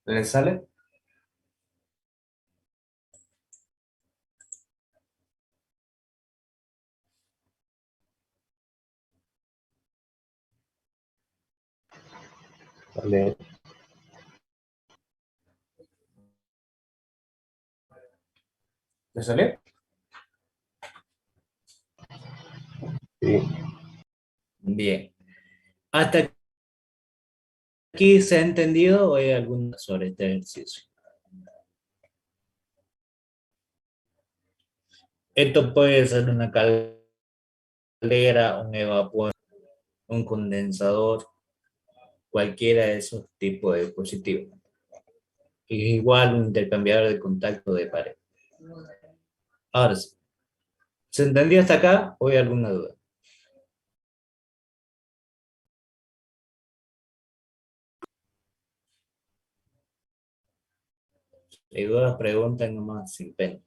[SPEAKER 1] ¿Les sale?
[SPEAKER 5] Vale.
[SPEAKER 1] ¿Les sale?
[SPEAKER 5] Sí.
[SPEAKER 1] Bien. ¿Hasta aquí se ha entendido o hay alguna sobre este ejercicio? Esto puede ser una caldera, un evaporador, un condensador, cualquiera de esos tipos de dispositivos. Es igual un intercambiador de contacto de pared. Ahora sí. ¿Se entendió hasta acá o hay alguna duda? Si hay dudas, preguntan nomás sin pena.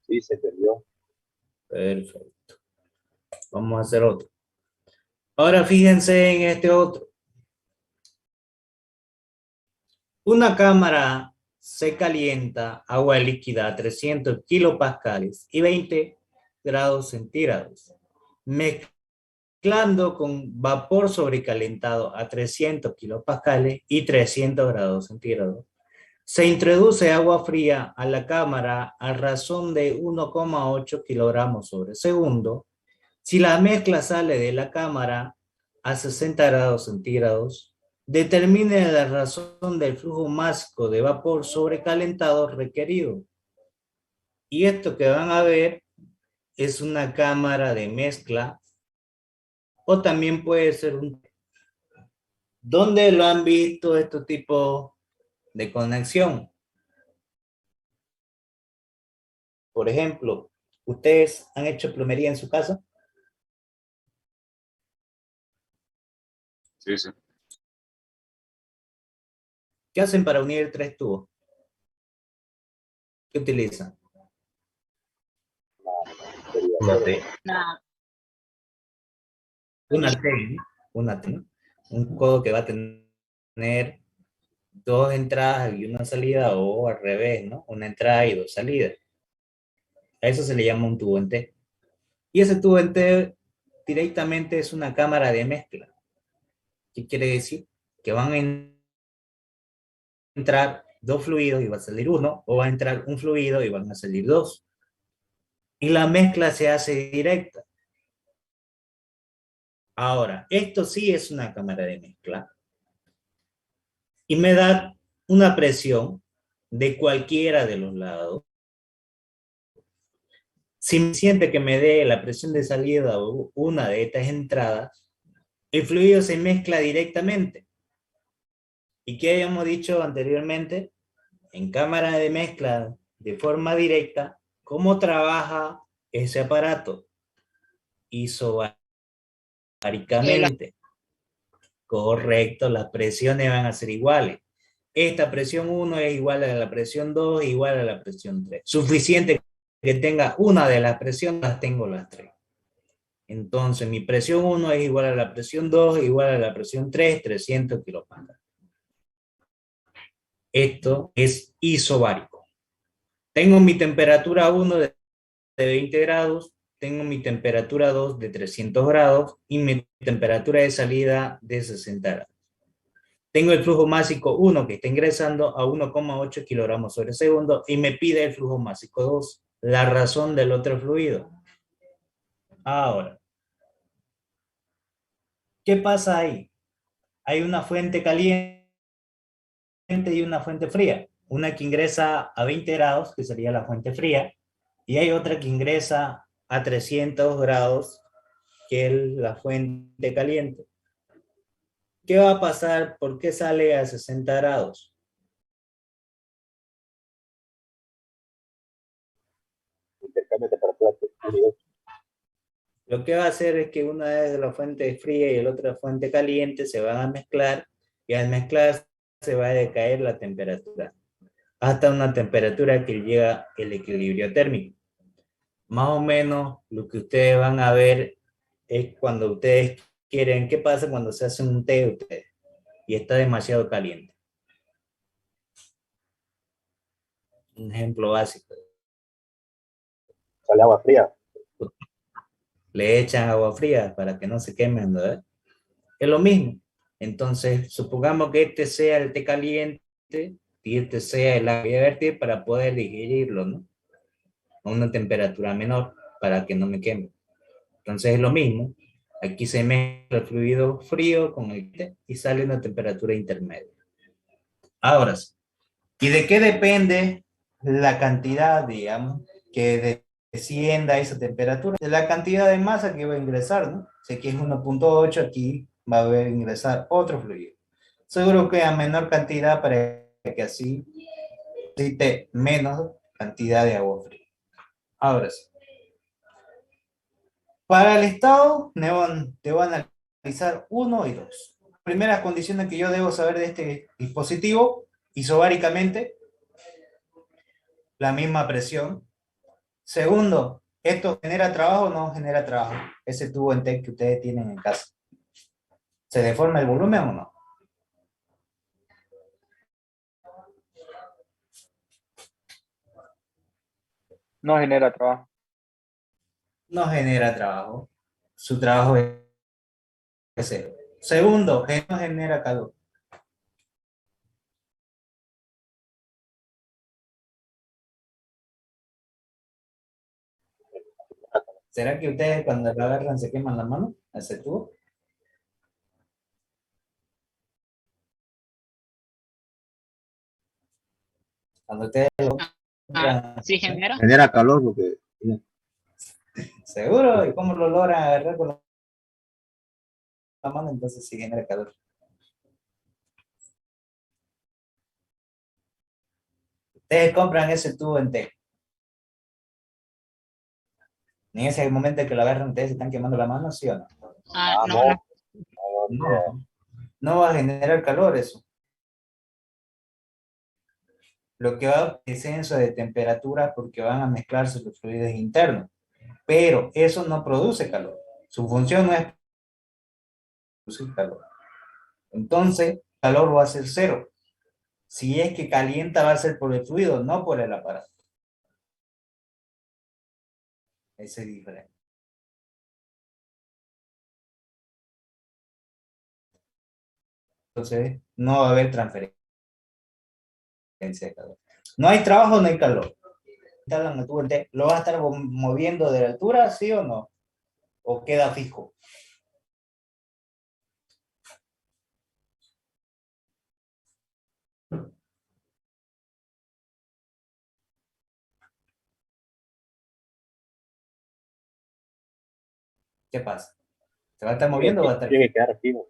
[SPEAKER 5] Sí, se entendió.
[SPEAKER 1] Perfecto. Vamos a hacer otro. Ahora fíjense en este otro. Una cámara se calienta agua líquida a 300 kilopascales y 20 grados centígrados, mezclando con vapor sobrecalentado a 300 kilopascales y 300 grados centígrados. Se introduce agua fría a la cámara a razón de 1,8 kilogramos sobre segundo. Si la mezcla sale de la cámara a 60 grados centígrados, determine la razón del flujo másico de vapor sobrecalentado requerido. Y esto que van a ver es una cámara de mezcla o también puede ser un... ¿Dónde lo han visto este tipo de conexión? Por ejemplo, ¿ustedes han hecho plomería en su casa?
[SPEAKER 3] Sí, sí.
[SPEAKER 1] ¿Qué hacen para unir tres tubos? ¿Qué utilizan?
[SPEAKER 5] Una T.
[SPEAKER 4] Nada,
[SPEAKER 1] Una T, ¿no? Una T, ¿no? Un codo que va a tener dos entradas y una salida, o al revés, ¿no? Una entrada y dos salidas. A eso se le llama un tubo en T. Y ese tubo en T directamente es una cámara de mezcla. ¿Qué quiere decir? Que van a entrar dos fluidos y va a salir uno, o va a entrar un fluido y van a salir dos. Y la mezcla se hace directa. Ahora, esto sí es una cámara de mezcla. Y me da una presión de cualquiera de los lados. Si me siente que me dé la presión de salida o una de estas entradas, el fluido se mezcla directamente. ¿Y qué habíamos dicho anteriormente? En cámara de mezcla de forma directa, ¿cómo trabaja ese aparato? Isobáricamente. Correcto, las presiones van a ser iguales. Esta presión 1 es igual a la presión 2, igual a la presión 3. Suficiente que tenga una de las presiones, las tengo las tres. Entonces, mi presión 1 es igual a la presión 2, igual a la presión 3, 300 kilopascales. Esto es isobárico. Tengo mi temperatura 1 de 20 grados, tengo mi temperatura 2 de 300 grados y mi temperatura de salida de 60 grados. Tengo el flujo másico 1 que está ingresando a 1,8 kilogramos sobre segundo y me pide el flujo másico 2, la razón del otro fluido. Ahora, ¿qué pasa ahí? Hay una fuente caliente y una fuente fría. Una que ingresa a 20 grados, que sería la fuente fría, y hay otra que ingresa a 300 grados, que es la fuente caliente. ¿Qué va a pasar? ¿Por qué sale a 60 grados?
[SPEAKER 5] Intercambio de temperatura.
[SPEAKER 1] Lo que va a hacer es que una de la fuente fría y la otra fuente caliente se van a mezclar, y al mezclar se va a decaer la temperatura hasta una temperatura que llega el equilibrio térmico. Más o menos lo que ustedes van a ver es cuando ustedes quieren, ¿qué pasa cuando se hace un té ustedes y está demasiado caliente? Un ejemplo básico.
[SPEAKER 5] Sale agua fría.
[SPEAKER 1] Le echan agua fría para que no se quemen, ¿verdad? Es lo mismo. Entonces, supongamos que este sea el té caliente y este sea el agua a vertir para poder digerirlo, ¿no? A una temperatura menor para que no me queme. Entonces es lo mismo. Aquí se mezcla el fluido frío con el té y sale una temperatura intermedia. Ahora sí. ¿Y de qué depende la cantidad, digamos, que descienda esa temperatura, de la cantidad de masa que va a ingresar, ¿no? Si aquí es 1.8, aquí va a haber ingresar otro fluido. Seguro que a menor cantidad para que así necesite menos cantidad de agua fría. Ahora sí. Para el estado, debo analizar 1 y 2. Primeras condiciones que yo debo saber de este dispositivo, isobáricamente, la misma presión. Segundo, ¿esto genera trabajo o no genera trabajo? Ese tubo en TEC que ustedes tienen en casa. ¿Se deforma el volumen o no?
[SPEAKER 6] No genera trabajo.
[SPEAKER 1] No genera trabajo. Su trabajo es cero. Segundo, que no genera calor. ¿Será que ustedes cuando lo agarran se queman la mano? ¿Ese tubo? Cuando ustedes lo compran,
[SPEAKER 4] Sí genera.
[SPEAKER 5] Genera calor porque
[SPEAKER 1] seguro, ¿y cómo lo logran agarrar con la mano? Entonces sí genera calor. Ustedes compran ese tubo en té. En ese momento que lo agarran, ustedes se están quemando la mano, ¿sí o no?
[SPEAKER 4] No, no.
[SPEAKER 1] No, no va a generar calor eso. Lo que va a haber es descenso de temperatura porque van a mezclarse los fluidos internos. Pero eso no produce calor. Su función no es producir calor. Entonces, calor va a ser cero. Si es que calienta, va a ser por el fluido, no por el aparato. Ese es diferente. Entonces, no va a haber transferencia de calor. No hay trabajo, no hay calor. ¿Lo vas a estar moviendo de altura, sí o no? ¿O queda fijo? ¿Qué pasa? ¿Se va a estar moviendo o va a estar
[SPEAKER 5] tiene
[SPEAKER 1] fijo?
[SPEAKER 5] que quedar fijo.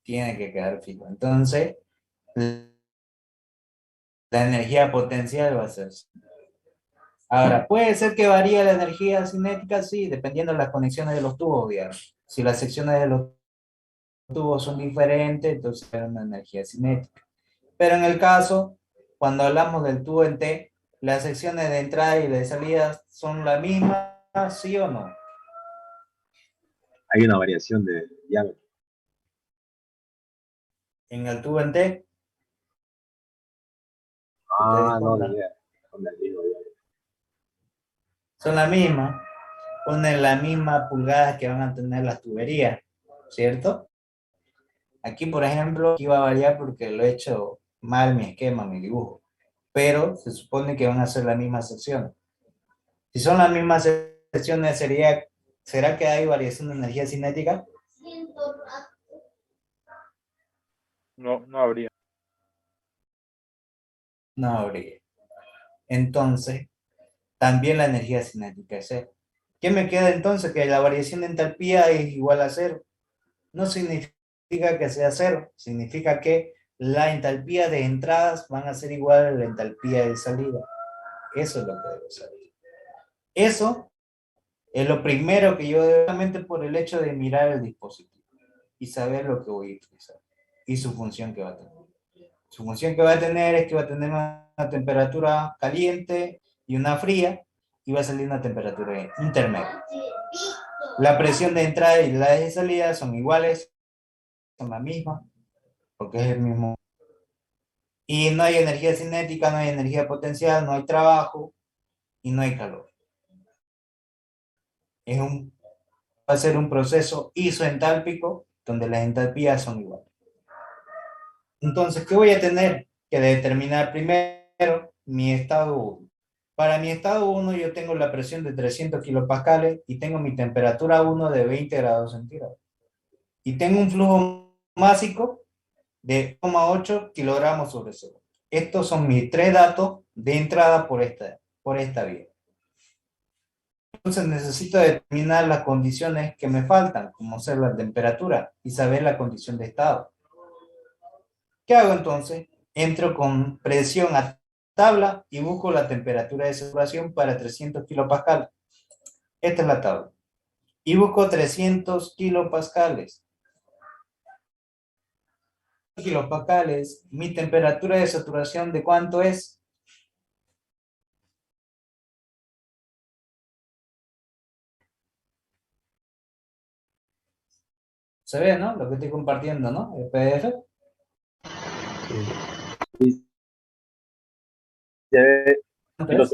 [SPEAKER 1] Tiene que quedar fijo. Entonces, la energía potencial va a ser. Ahora, puede ser que varíe la energía cinética, sí, dependiendo de las conexiones de los tubos, digamos. Si las secciones de los tubos son diferentes, entonces hay una energía cinética. Pero en el caso, cuando hablamos del tubo en T, las secciones de entrada y de salida son la misma, ¿sí o no?
[SPEAKER 5] Hay una variación de diámetro.
[SPEAKER 1] En el tubo en T, ustedes
[SPEAKER 5] Ah, no, ni
[SPEAKER 1] compran,
[SPEAKER 5] idea. Son del mismo diámetro.
[SPEAKER 1] son la misma, ponen la misma pulgada que van a tener las tuberías, ¿cierto? Aquí, por ejemplo, aquí va a variar porque lo he hecho mal mi esquema, mi dibujo, pero se supone que van a ser la misma sección. Si son las mismas secciones, ¿será que hay variación de energía cinética?
[SPEAKER 6] No, no habría.
[SPEAKER 1] No habría. Entonces, también la energía cinética es cero. ¿Qué me queda entonces? Que la variación de entalpía es igual a cero. No significa que sea cero, significa que la entalpía de entradas van a ser igual a la entalpía de salida. Eso es lo que debo saber. Eso es lo primero que yo debo, solamente por el hecho de mirar el dispositivo y saber lo que voy a utilizar y su función que va a tener. Su función que va a tener es que va a tener una temperatura caliente y una fría y va a salir una temperatura intermedia. La presión de entrada y la de salida son iguales, son la misma, porque es el mismo. Y no hay energía cinética, no hay energía potencial, no hay trabajo y no hay calor. Va a ser un proceso isoentálpico donde las entalpías son iguales. Entonces, ¿qué voy a tener que determinar primero? Mi estado 1. Para mi estado 1 yo tengo la presión de 300 kilopascales y tengo mi temperatura 1 de 20 grados centígrados. Y tengo un flujo másico de 0,8 kilogramos sobre segundo. Estos son mis 3 datos de entrada por esta vía. Entonces necesito determinar las condiciones que me faltan, como ser la temperatura y saber la condición de estado. ¿Qué hago entonces? Entro con presión a tabla y busco la temperatura de saturación para 300 kilopascales. Esta es la tabla. Y busco 300 kilopascales. Kilopascales, mi temperatura de saturación, ¿de cuánto es? Se ve, ¿no? Lo que estoy compartiendo, ¿no? El PDF.
[SPEAKER 5] Se ve
[SPEAKER 1] ¿Cuánto es?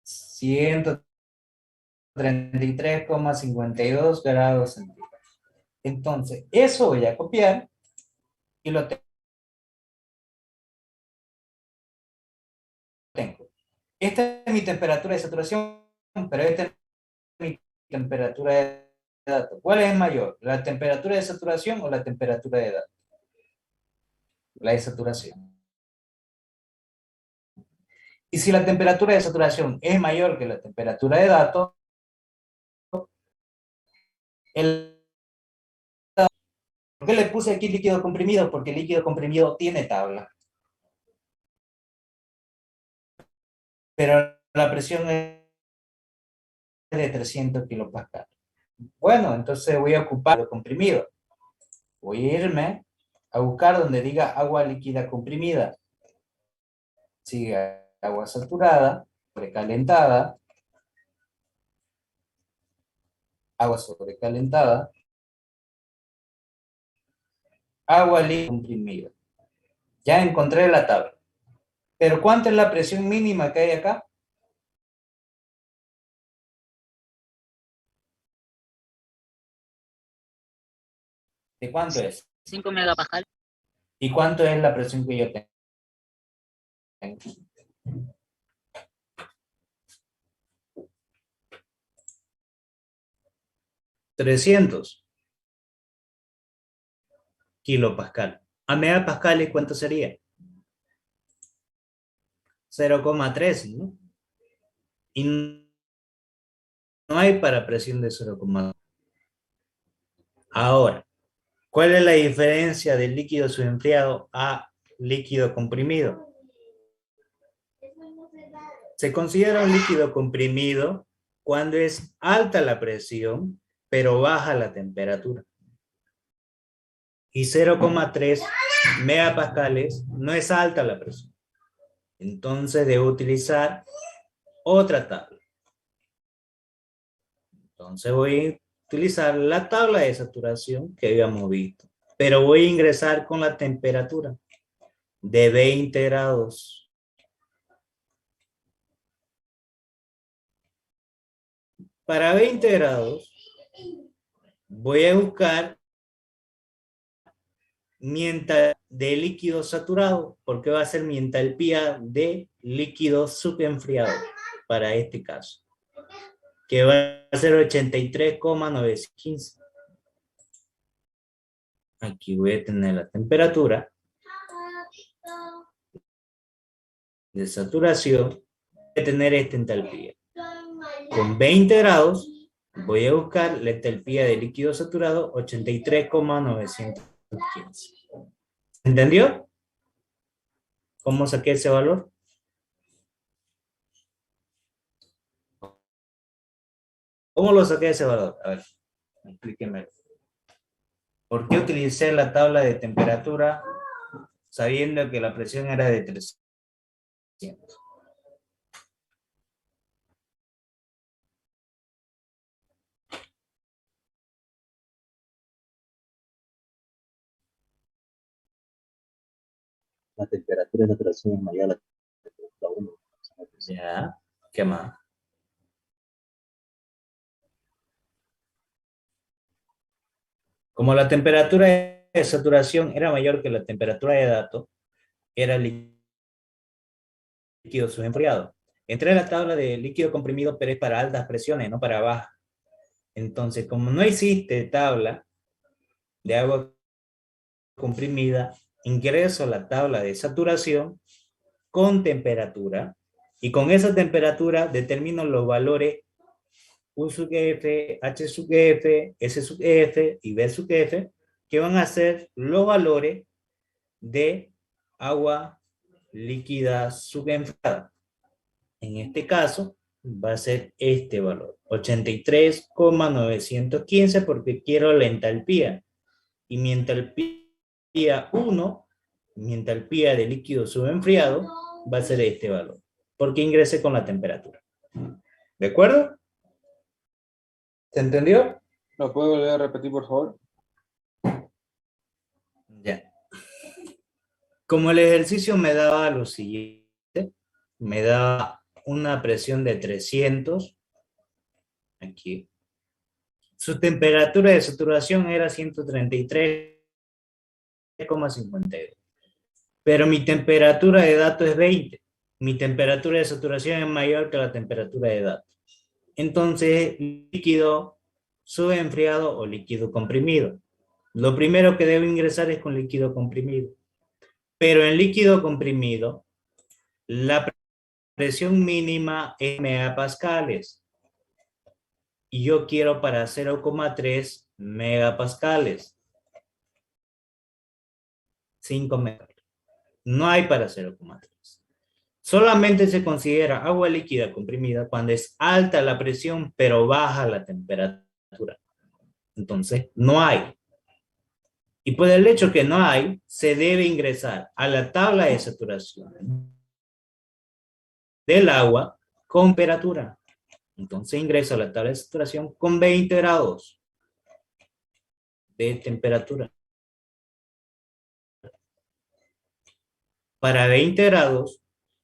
[SPEAKER 5] 130.
[SPEAKER 1] 133,52 grados centígrados. Entonces, eso voy a copiar y lo tengo. Esta es mi temperatura de saturación, pero esta es mi temperatura de datos. ¿Cuál es mayor? ¿La temperatura de saturación o la temperatura de datos? La de saturación. Y si la temperatura de saturación es mayor que la temperatura de datos, ¿por qué le puse aquí líquido comprimido? Porque el líquido comprimido tiene tabla. Pero la presión es de 300 kilopascales. Bueno, entonces voy a ocupar lo comprimido. Voy a irme a buscar donde diga agua líquida comprimida. Sigue agua saturada, sobrecalentada, agua sobrecalentada, agua líquida comprimida. Ya encontré la tabla. Pero ¿cuánto es la presión mínima que hay acá? ¿De cuánto es?
[SPEAKER 4] 5 megapascal.
[SPEAKER 1] ¿Y cuánto es la presión que yo tengo? 300 kilopascal. A megapascales, ¿cuánto sería? 0,3, ¿no? Y no hay para presión de 0,2. Ahora, ¿cuál es la diferencia del líquido subenfriado a líquido comprimido? Se considera un líquido comprimido cuando es alta la presión, pero baja la temperatura. Y 0,3 megapascales no es alta la presión. Entonces debo utilizar otra tabla. Entonces voy a utilizar la tabla de saturación que habíamos visto, pero voy a ingresar con la temperatura de 20 grados. Para 20 grados voy a buscar mi entalpía de líquido saturado, porque va a ser mi entalpía de líquido subenfriado para este caso, que va a ser 83,915. Aquí voy a tener la temperatura de saturación, voy a tener esta entalpía. Con 20 grados voy a buscar la entalpía de líquido saturado, 83,915. ¿Entendió? ¿Cómo saqué ese valor? ¿Cómo lo saqué ese valor? A ver, explíqueme. ¿Por qué utilicé la tabla de temperatura sabiendo que la presión era de 300?
[SPEAKER 5] La temperatura de saturación es mayor a la temperatura 1.
[SPEAKER 1] Ya, ¿qué más? Como la temperatura de saturación era mayor que la temperatura de datos, era líquido subenfriado. Entré en la tabla de líquido comprimido, pero es para altas presiones, no para bajas. Entonces, como no existe tabla de agua comprimida, ingreso la tabla de saturación con temperatura Y con esa temperatura determino los valores U sub F, H sub F, S sub F y B sub F, que van a ser los valores de agua líquida subenfriada. En este caso, va a ser este valor, 83,915, porque quiero la entalpía. Y mi entalpía 1, mi entalpía de líquido subenfriado, va a ser este valor, porque ingresé con la temperatura. ¿De acuerdo? ¿Se entendió?
[SPEAKER 6] ¿Lo puedo volver a repetir, por favor?
[SPEAKER 1] Ya. Como el ejercicio me daba lo siguiente, me daba una presión de 300, aquí. Su temperatura de saturación era 133,52. Pero mi temperatura de dato es 20. Mi temperatura de saturación es mayor que la temperatura de dato. Entonces, líquido subenfriado o líquido comprimido. Lo primero que debo ingresar es con líquido comprimido. Pero en líquido comprimido, la presión mínima es megapascales. Y yo quiero para 0,3 megapascales. 5 megapascales. No hay para 0,3. Solamente se considera agua líquida comprimida cuando es alta la presión, pero baja la temperatura. Entonces, no hay. Y por el hecho que no hay, se debe ingresar a la tabla de saturación del agua con temperatura. Entonces ingreso a la tabla de saturación con 20 grados de temperatura. Para 20 grados,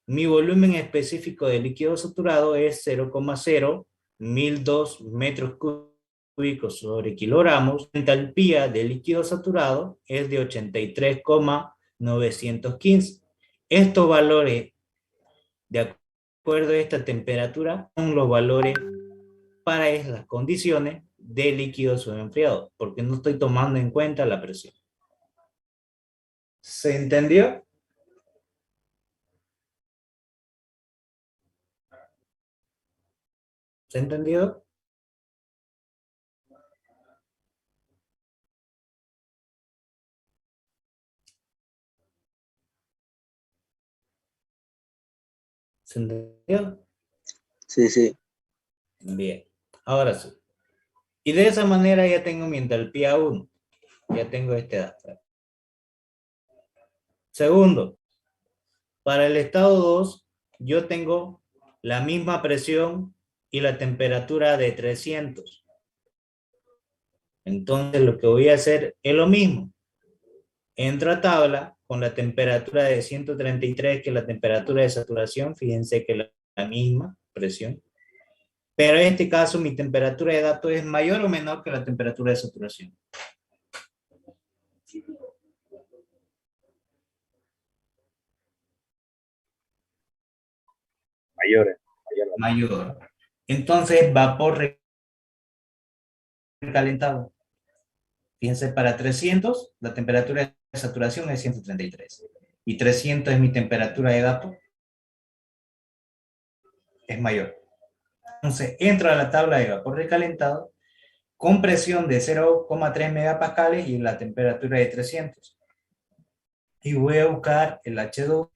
[SPEAKER 1] mi volumen específico de líquido saturado es 0,01002 metros cúbicos sobre kilogramos. La entalpía de líquido saturado es de 83,915. Estos valores, de acuerdo a esta temperatura, son los valores para las condiciones de líquido subenfriado, porque no estoy tomando en cuenta la presión. ¿Se entendió? ¿Se ha entendido? ¿Se entendió?
[SPEAKER 5] Sí, sí.
[SPEAKER 1] Bien, ahora sí. Y de esa manera ya tengo mi entalpía 1. Ya tengo este dato. Segundo, para el estado 2, yo tengo la misma presión y la temperatura de 300. Entonces lo que voy a hacer es lo mismo. Entro a tabla con la temperatura de 133, que es la temperatura de saturación. Fíjense que la misma presión. Pero en este caso mi temperatura de dato es mayor o menor que la temperatura de saturación.
[SPEAKER 5] Mayor.
[SPEAKER 1] Mayor. Entonces, vapor recalentado. Fíjense, para 300, la temperatura de saturación es 133. Y 300 es mi temperatura de dato. Es mayor. Entonces, entro a la tabla de vapor recalentado con presión de 0,3 megapascales y la temperatura de 300. Y voy a buscar el H2.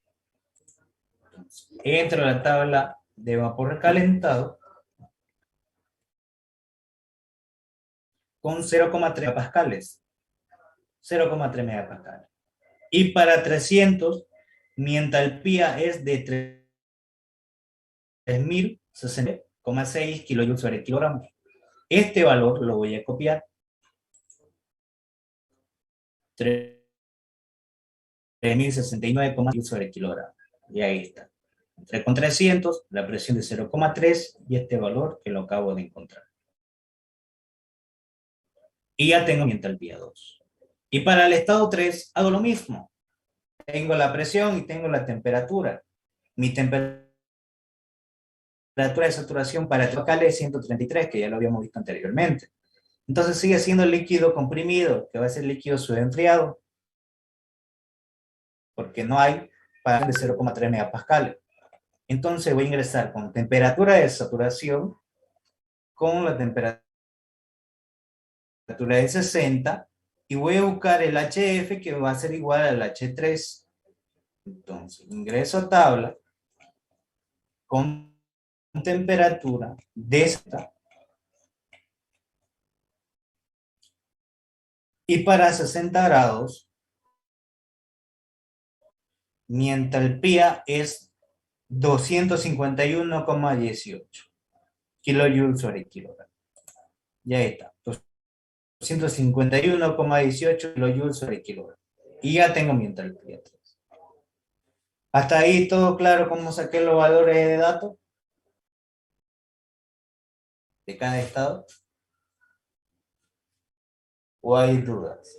[SPEAKER 1] Entro a la tabla de vapor recalentado con 0,3 megapascales. 0,3 megapascales. Y para 300, mi entalpía es de 3060,6 kilojoules sobre kilogramos. Este valor lo voy a copiar. 3069,6 sobre kilogramos. Y ahí está. Entré con 300, la presión de 0,3 y este valor que lo acabo de encontrar. Y ya tengo mi entalpía 2. Y para el estado 3 hago lo mismo. Tengo la presión y tengo la temperatura. Mi temperatura de saturación para el local es 133, que ya lo habíamos visto anteriormente. Entonces sigue siendo líquido comprimido, que va a ser líquido subenfriado, porque no hay para de 0,3 megapascales. Entonces voy a ingresar con temperatura de saturación, con la temperatura de 60, y voy a buscar el HF que va a ser igual al H3. Entonces ingreso a tabla con temperatura de 60, y para 60 grados mi entalpía es 251,18 kilojoules sobre kilogramo. Ya está, 251,18 kilojoules sobre kilogramo. Y ya tengo mi entalpía. Hasta ahí todo claro cómo saqué los valores de datos de cada estado. ¿O hay dudas?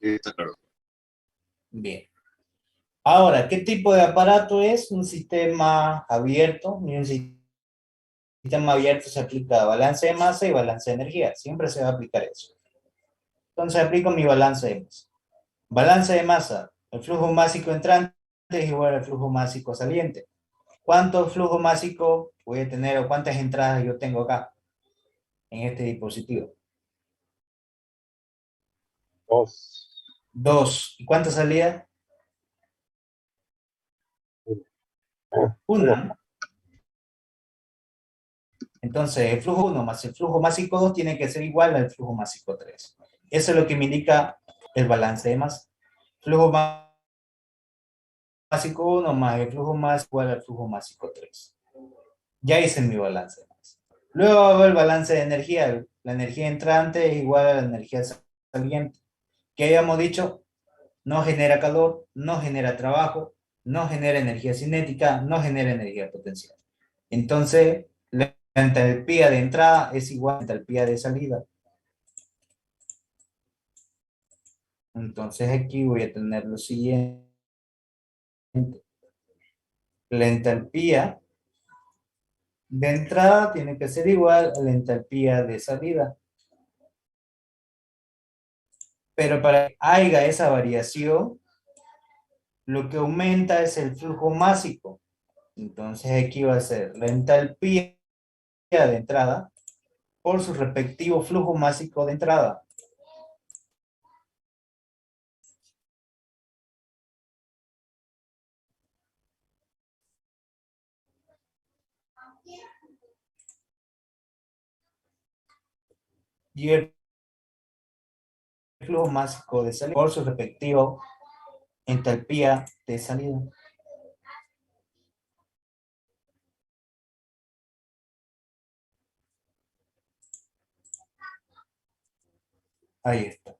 [SPEAKER 3] Sí, está claro.
[SPEAKER 1] Bien. Ahora, ¿qué tipo de aparato es? Un sistema abierto. Y un sistema abierto se aplica balance de masa y balance de energía. Siempre se va a aplicar eso. Entonces aplico mi balance de masa. Balance de masa. El flujo másico entrante es igual al flujo másico saliente. ¿Cuánto flujo másico voy a tener o cuántas entradas yo tengo acá en este dispositivo?
[SPEAKER 5] 2.
[SPEAKER 1] 2. ¿Y cuántas salidas? 1. Entonces, el flujo 1 más el flujo másico 2 tiene que ser igual al flujo másico 3. Eso es lo que me indica el balance de masa. Flujo másico 1 más el flujo másico igual al flujo másico 3. Ya hice mi balance de masa. Luego hago el balance de energía. La energía entrante es igual a la energía saliente. ¿Qué habíamos dicho? No genera calor, no genera trabajo, no genera energía cinética, no genera energía potencial. Entonces, la entalpía de entrada es igual a la entalpía de salida. Entonces aquí voy a tener lo siguiente. La entalpía de entrada tiene que ser igual a la entalpía de salida. Pero para que haya esa variación, lo que aumenta es el flujo másico. Entonces aquí va a ser la entalpía de entrada por su respectivo flujo másico de entrada. Y el flujo másico de salida por su respectivo entalpía de salida. Ahí está.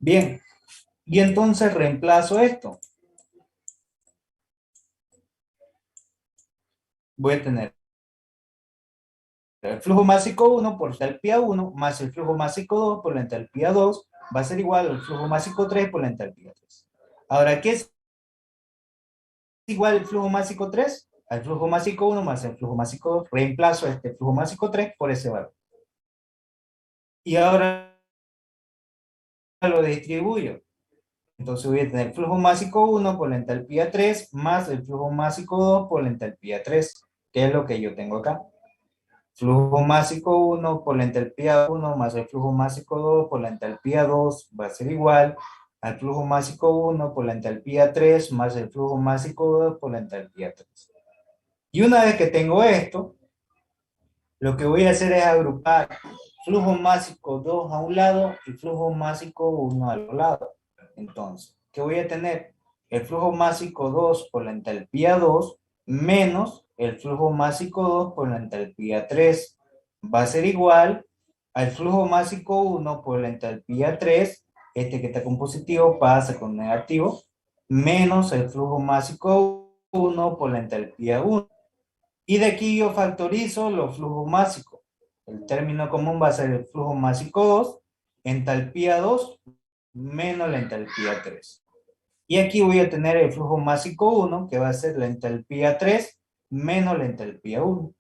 [SPEAKER 1] Bien, y entonces reemplazo esto. Voy a tener el flujo másico 1 por la entalpía 1 más el flujo másico 2 por la entalpía 2 va a ser igual al flujo másico 3 por la entalpía 3. Ahora, ¿qué es igual el flujo másico 3? Al flujo másico 1 más el flujo másico 2. Reemplazo este flujo másico 3 por ese valor. Y ahora lo distribuyo. Entonces voy a tener flujo másico 1 por la entalpía 3 más el flujo másico 2 por la entalpía 3, que es lo que yo tengo acá. Flujo másico 1 por la entalpía 1 más el flujo másico 2 por la entalpía 2 va a ser igual al flujo másico 1 por la entalpía 3 más el flujo másico 2 por la entalpía 3. Y una vez que tengo esto, lo que voy a hacer es agrupar flujo másico 2 a un lado y flujo másico 1 al otro lado. Entonces, ¿qué voy a tener? El flujo másico 2 por la entalpía 2 menos el flujo másico 2 por la entalpía 3 va a ser igual al flujo másico 1 por la entalpía 3, este que está con positivo pasa con negativo, menos el flujo másico 1 por la entalpía 1. Y de aquí yo factorizo los flujos másicos. El término común va a ser el flujo másico 2, entalpía 2 menos la entalpía 3. Y aquí voy a tener el flujo másico 1, que va a ser la entalpía 3 menos la entalpía 1.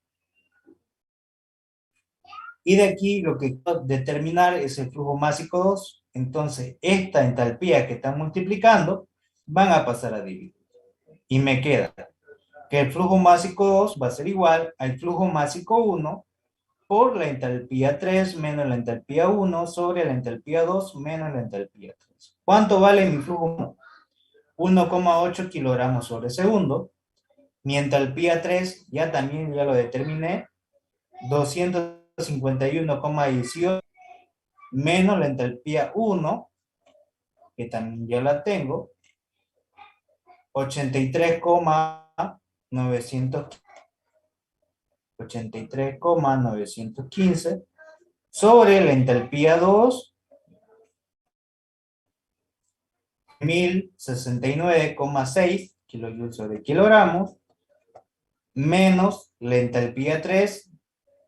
[SPEAKER 1] Y de aquí lo que quiero determinar es el flujo másico 2. Entonces, esta entalpía que están multiplicando van a pasar a dividir. Y me queda que el flujo másico 2 va a ser igual al flujo másico 1 por la entalpía 3 menos la entalpía 1 sobre la entalpía 2 menos la entalpía 3. ¿Cuánto vale mi flujo 1? 1,8 kilogramos sobre segundo. Mi entalpía 3 ya lo determiné, 251,18 menos la entalpía 1, que también ya la tengo, 83,915 sobre la entalpía 2, 1069,6 kilojoules sobre kilogramos, menos la entalpía 3,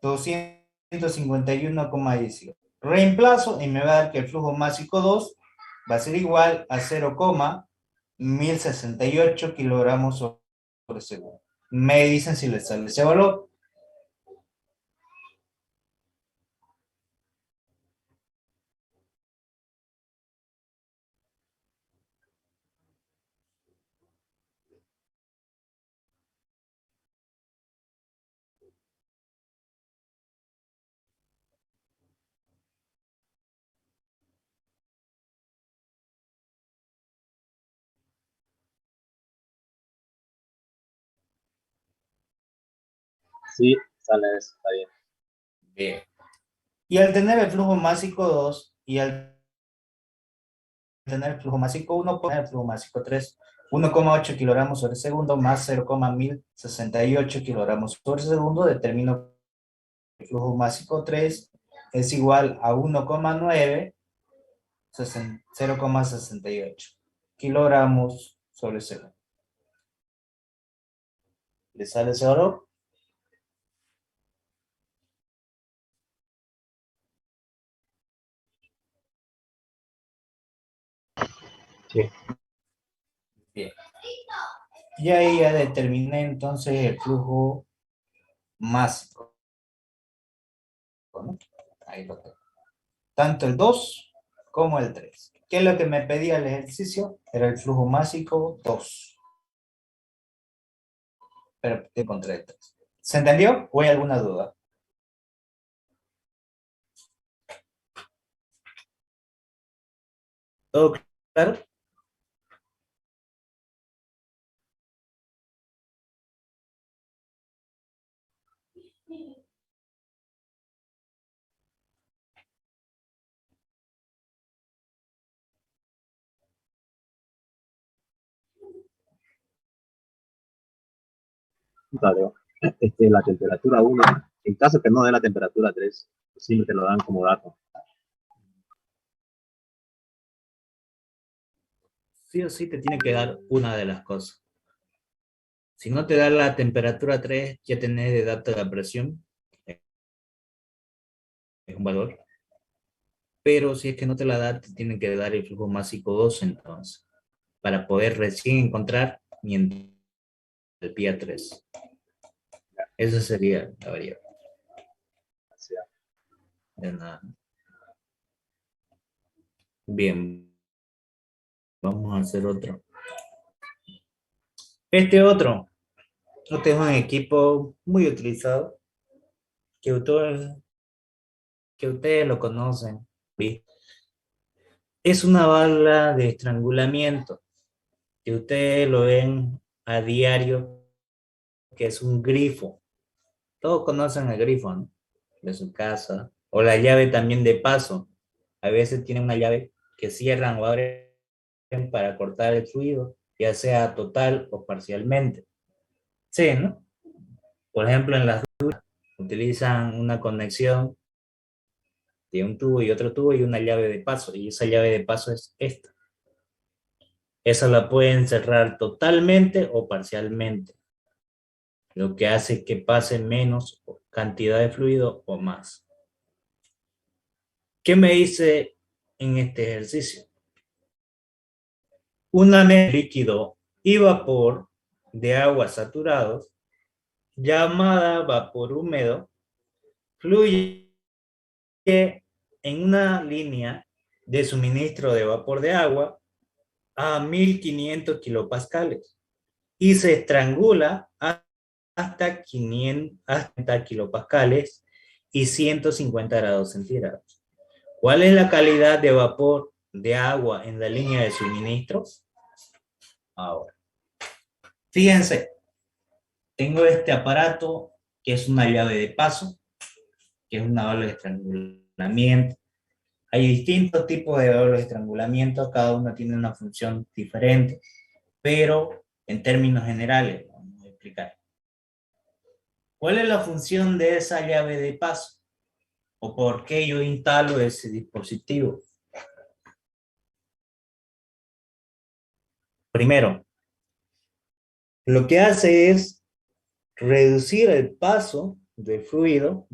[SPEAKER 1] 251,18. Reemplazo y me va a dar que el flujo másico 2 va a ser igual a 0,1068 kilogramos sobre segundo. Me dicen si les sale ese valor.
[SPEAKER 5] Sí, sale eso, está bien.
[SPEAKER 1] Bien. Y al tener el flujo másico 2 y al tener el flujo másico 1, poner el flujo másico 3, 1,8 kilogramos sobre segundo más 0,1068 kilogramos sobre segundo, determino que el flujo másico 3 es igual a 1,9, 0,68 kilogramos sobre segundo. ¿Le sale ese valor?
[SPEAKER 5] Sí.
[SPEAKER 1] Bien. Y ahí ya determiné entonces el flujo másico, ¿no? Ahí lo tengo. Tanto el 2 como el 3. ¿Qué es lo que me pedía el ejercicio? Era el flujo másico 2. Pero encontré el 3. ¿Se entendió? ¿O hay alguna duda? ¿Todo claro?
[SPEAKER 5] Vale. La temperatura 1, en caso que no dé la temperatura 3, siempre te lo dan como dato.
[SPEAKER 1] Sí o sí te tiene que dar una de las cosas. Si no te da la temperatura 3, ya tenés de dato la presión. Es un valor. Pero si es que no te la da, te tienen que dar el flujo másico 2 entonces, para poder recién encontrar mi entalpía 3. Esa sería la variable. De nada. Bien, vamos a hacer otro. Este es un equipo muy utilizado, que ustedes lo conocen. ¿Sí? Es una bala de estrangulamiento, que ustedes lo ven a diario, que es un grifo. Todos conocen el grifo, ¿no? De su casa. O la llave también de paso. A veces tienen una llave que cierran o abren para cortar el fluido, ya sea total o parcialmente. Sí, ¿no? Por ejemplo, en las duchas utilizan una conexión de un tubo y otro tubo y una llave de paso. Y esa llave de paso es esta. Esa la pueden cerrar totalmente o parcialmente, lo que hace que pase menos cantidad de fluido o más. ¿Qué me dice en este ejercicio? Una mezcla líquido y vapor de agua saturados, llamada vapor húmedo, fluye en una línea de suministro de vapor de agua a 1500 kilopascales y se estrangula hasta 500 kilopascales y 150 grados centígrados. ¿Cuál es la calidad de vapor de agua en la línea de suministro? Ahora, fíjense, tengo este aparato que es una llave de paso, que es una válvula de estrangulamiento. Hay distintos tipos de válvulas de estrangulamiento, cada una tiene una función diferente, pero en términos generales, vamos a explicar. ¿Cuál es la función de esa llave de paso? ¿O por qué yo instalo ese dispositivo? Primero, lo que hace es reducir el paso del fluido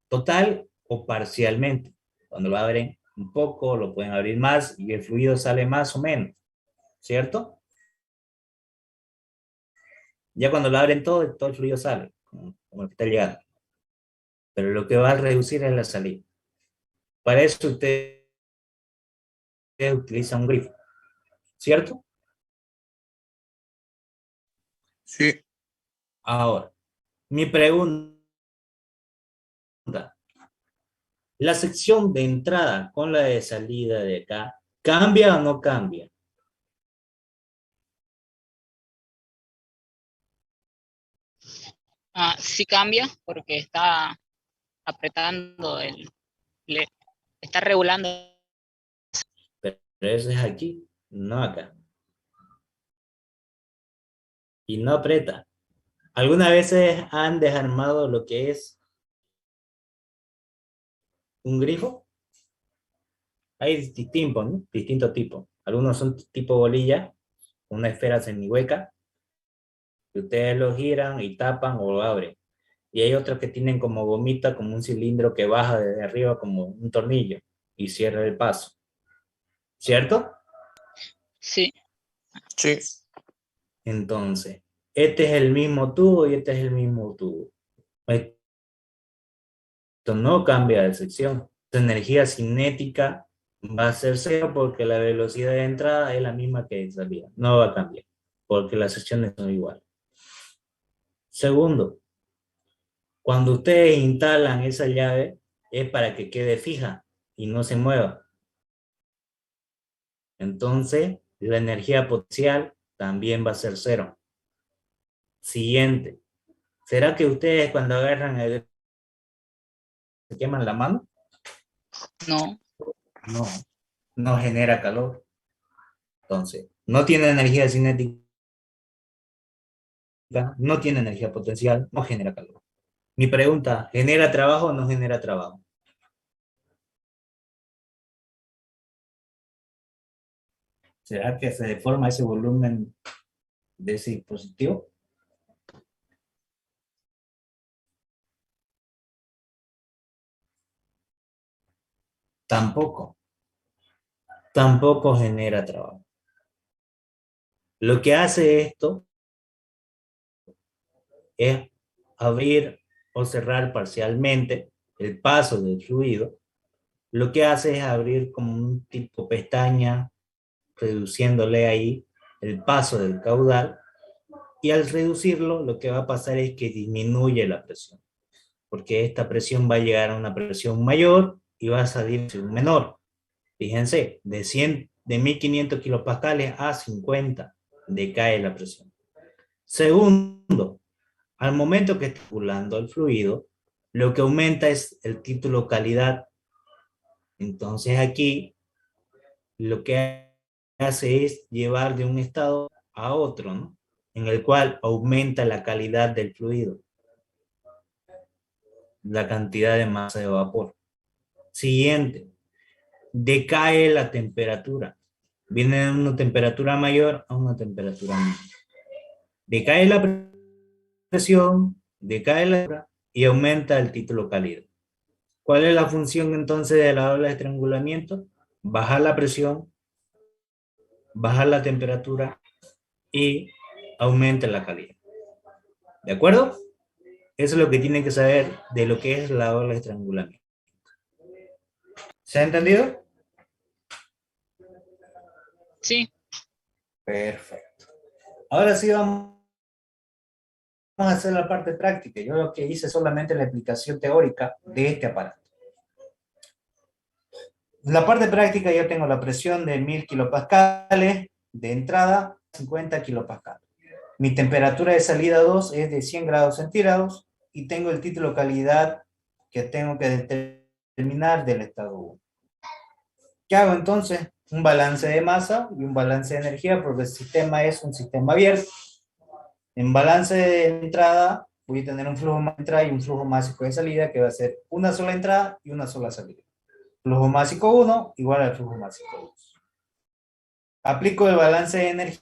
[SPEAKER 1] total o parcialmente. Cuando lo abren un poco, lo pueden abrir más y el fluido sale más o menos, ¿cierto? Ya cuando lo abren todo el fluido sale, como el que está llegando. Pero lo que va a reducir es la salida. Para eso usted utiliza un grifo, ¿cierto?
[SPEAKER 3] Sí.
[SPEAKER 1] Ahora, mi pregunta. ¿La sección de entrada con la de salida de acá cambia o no cambia?
[SPEAKER 4] Sí cambia porque está apretando le- está regulando.
[SPEAKER 1] Pero eso es aquí, no acá. Y no aprieta. ¿Algunas veces han desarmado lo que es un grifo? Hay distintos, ¿no? Distintos tipos. Algunos son tipo bolilla, una esfera semihueca, que ustedes lo giran y tapan o lo abren. Y hay otros que tienen como gomita, como un cilindro que baja desde arriba como un tornillo y cierra el paso. ¿Cierto?
[SPEAKER 4] Sí,
[SPEAKER 3] Sí.
[SPEAKER 1] Entonces, este es el mismo tubo y este es el mismo tubo. Esto no cambia de sección. La energía cinética va a ser cero porque la velocidad de entrada es la misma que de salida. No va a cambiar porque las secciones son iguales. Segundo, cuando ustedes instalan esa llave es para que quede fija y no se mueva. Entonces, la energía potencial también va a ser cero. Siguiente. ¿Será que ustedes cuando agarran se queman la mano?
[SPEAKER 4] no,
[SPEAKER 1] No, no genera calor. Entonces, no tiene energía cinética, no tiene energía potencial, no genera calor. Mi pregunta, ¿genera trabajo o no genera trabajo? ¿Será que se deforma ese volumen de ese dispositivo? Tampoco. Tampoco genera trabajo. Lo que hace esto es abrir o cerrar parcialmente el paso del fluido. Lo que hace es abrir como un tipo pestaña, reduciéndole ahí el paso del caudal, y al reducirlo lo que va a pasar es que disminuye la presión, porque esta presión va a llegar a una presión mayor y va a salir un menor. Fíjense, de 1500 kilopascales a 50 decae la presión. Segundo, al momento que está circulando el fluido, lo que aumenta es el título calidad. Entonces aquí lo que hace es llevar de un estado a otro, ¿no? En el cual aumenta la calidad del fluido, la cantidad de masa de vapor. Siguiente, decae la temperatura. Viene de una temperatura mayor a una temperatura menor. Decae la presión, decae la temperatura y aumenta el título cálido. ¿Cuál es la función entonces de la válvula de estrangulamiento? Bajar la presión, bajar la temperatura y aumenta la calidad. ¿De acuerdo? Eso es lo que tienen que saber de lo que es la ola de estrangulamiento. ¿Se ha entendido?
[SPEAKER 4] Sí,
[SPEAKER 1] Perfecto. Ahora sí vamos a hacer la parte práctica. Yo lo que hice es solamente la explicación teórica de este aparato. En la parte práctica yo tengo la presión de 1000 kilopascales, de entrada 50 kilopascales. Mi temperatura de salida 2 es de 100 grados centígrados y tengo el título calidad que tengo que determinar del estado 1. ¿Qué hago entonces? Un balance de masa y un balance de energía porque el sistema es un sistema abierto. En balance de entrada voy a tener un flujo másico de entrada y un flujo másico de salida que va a ser una sola entrada y una sola salida. Flujo másico 1 igual al flujo másico 2. Aplico el balance de energía,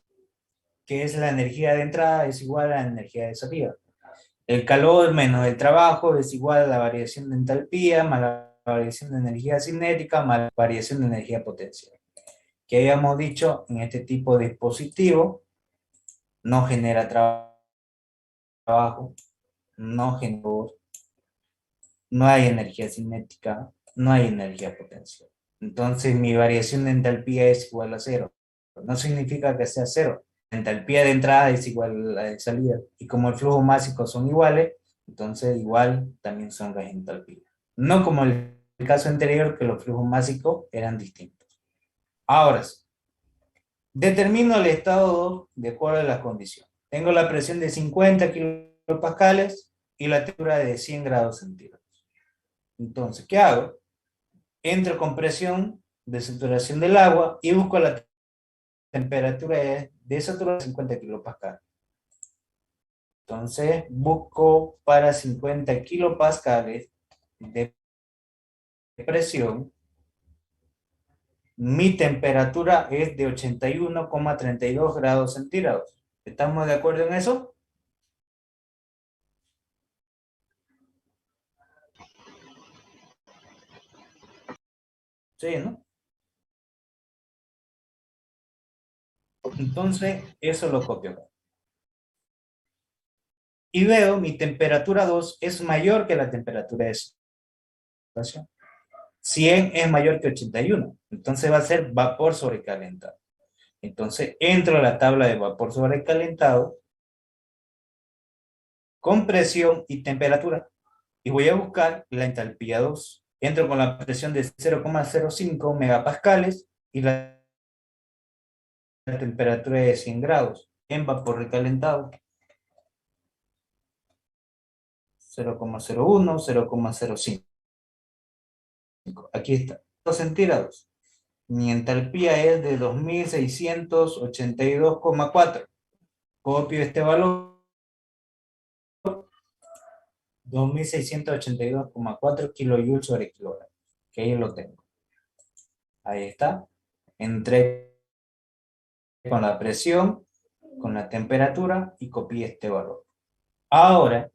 [SPEAKER 1] que es la energía de entrada es igual a la energía de salida. El calor menos el trabajo es igual a la variación de entalpía más la variación de energía cinética más la variación de energía potencial. Que habíamos dicho, en este tipo de dispositivo no genera trabajo, no genera, no hay energía cinética, no hay energía potencial. Entonces mi variación de entalpía es igual a 0. No significa que sea 0. La entalpía de entrada es igual a la de salida. Y como el flujo másico son iguales, entonces igual también son las entalpías. No como el caso anterior que los flujos másicos eran distintos. Ahora sí. Determino el estado 2 de acuerdo a las condiciones. Tengo la presión de 50 kilopascales y la temperatura de 100 grados centígrados. Entonces, ¿qué hago? Entro con presión de saturación del agua y busco la temperatura de saturación de 50 kilopascales. Entonces, busco para 50 kilopascales de presión. Mi temperatura es de 81,32 grados centígrados. ¿Estamos de acuerdo en eso? Sí, ¿no? Entonces, eso lo copio acá. Y veo mi temperatura 2 es mayor que la temperatura de saturación. 100 es mayor que 81. Entonces va a ser vapor sobrecalentado. Entonces entro a la tabla de vapor sobrecalentado con presión y temperatura. Y voy a buscar la entalpía 2. Entro con la presión de 0,05 megapascales y la temperatura de 100 grados en vapor recalentado. 0,01, 0,05. Aquí está. 2 centígrados. Mi entalpía es de 2682,4. Copio este valor. 2682,4 kilojoules sobre kilogramo. Que ahí lo tengo. Ahí está. Entré con la presión, con la temperatura y copié este valor. Ahora,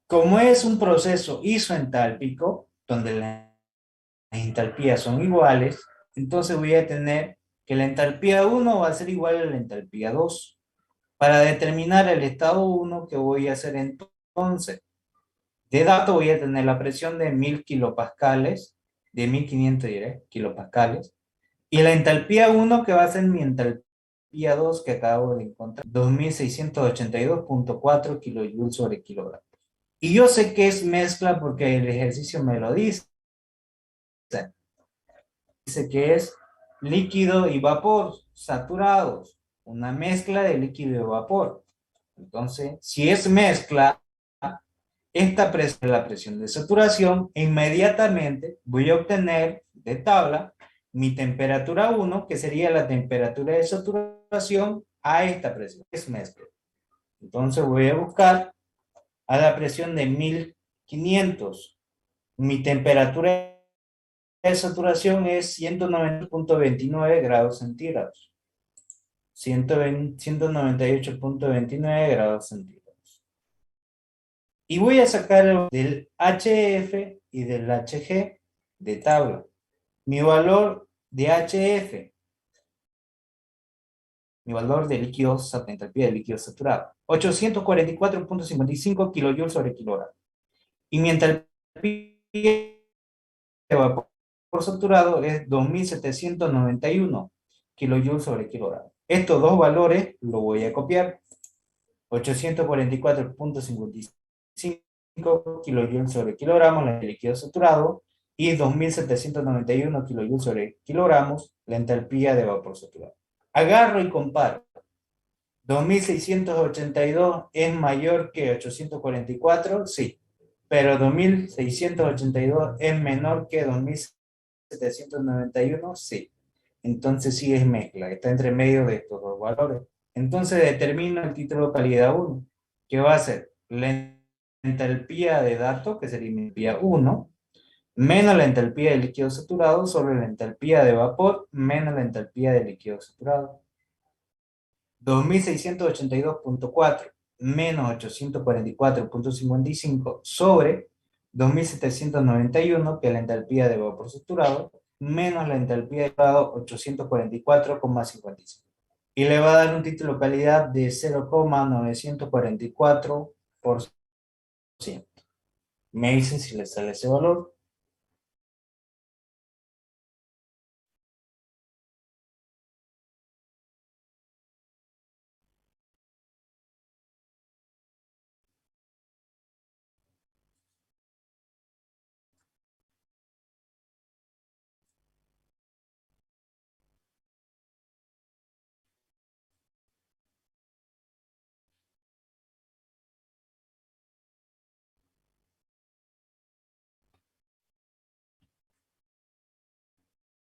[SPEAKER 1] como es un proceso isoentálpico, donde las entalpías son iguales, entonces voy a tener que la entalpía 1 va a ser igual a la entalpía 2. Para determinar el estado 1, ¿qué voy a hacer entonces? De dato voy a tener la presión de 1000 kilopascales, de 1500 diré, kilopascales, y la entalpía 1 que va a ser mi entalpía 2 que acabo de encontrar, 2682,4 kilojoules sobre kilogramo. Y yo sé que es mezcla porque el ejercicio me lo dice. Dice que es líquido y vapor saturados, una mezcla de líquido y vapor. Entonces, si es mezcla, esta presión, la presión de saturación, inmediatamente voy a obtener de tabla mi temperatura 1, que sería la temperatura de saturación a esta presión, es mezcla. Entonces voy a buscar a la presión de 1500. Mi temperatura de saturación es 190.29 grados centígrados. 198.29 grados centígrados. Y voy a sacar del HF y del HG de tabla. Mi valor de HF mi valor de líquidos, entropía de líquido saturado. 844.55 kilojoules sobre kilogramo. Y mi entropía de vapor saturado es 2791 kilojoules sobre kilogramo. Estos dos valores los voy a copiar. 844.55 kilojoules sobre kilogramos, la líquido saturado, y 2791 kilojoules sobre kilogramos, la entalpía de vapor saturado. Agarro y comparo. 2682 es mayor que 844, sí, pero 2682 es menor que 2791, sí. Entonces sí es mezcla, está entre medio de estos dos valores. Entonces determino el título de calidad 1, que va a ser la entalpía de datos, que sería mi entalpía 1, menos la entalpía de líquido saturado sobre la entalpía de vapor, menos la entalpía de líquido saturado. 2682.4 menos 844.55 sobre 2791, que es la entalpía de vapor saturado, menos la entalpía de grado 844,55. Y le va a dar un título de calidad de 0,944%. Me dicen si le sale ese valor.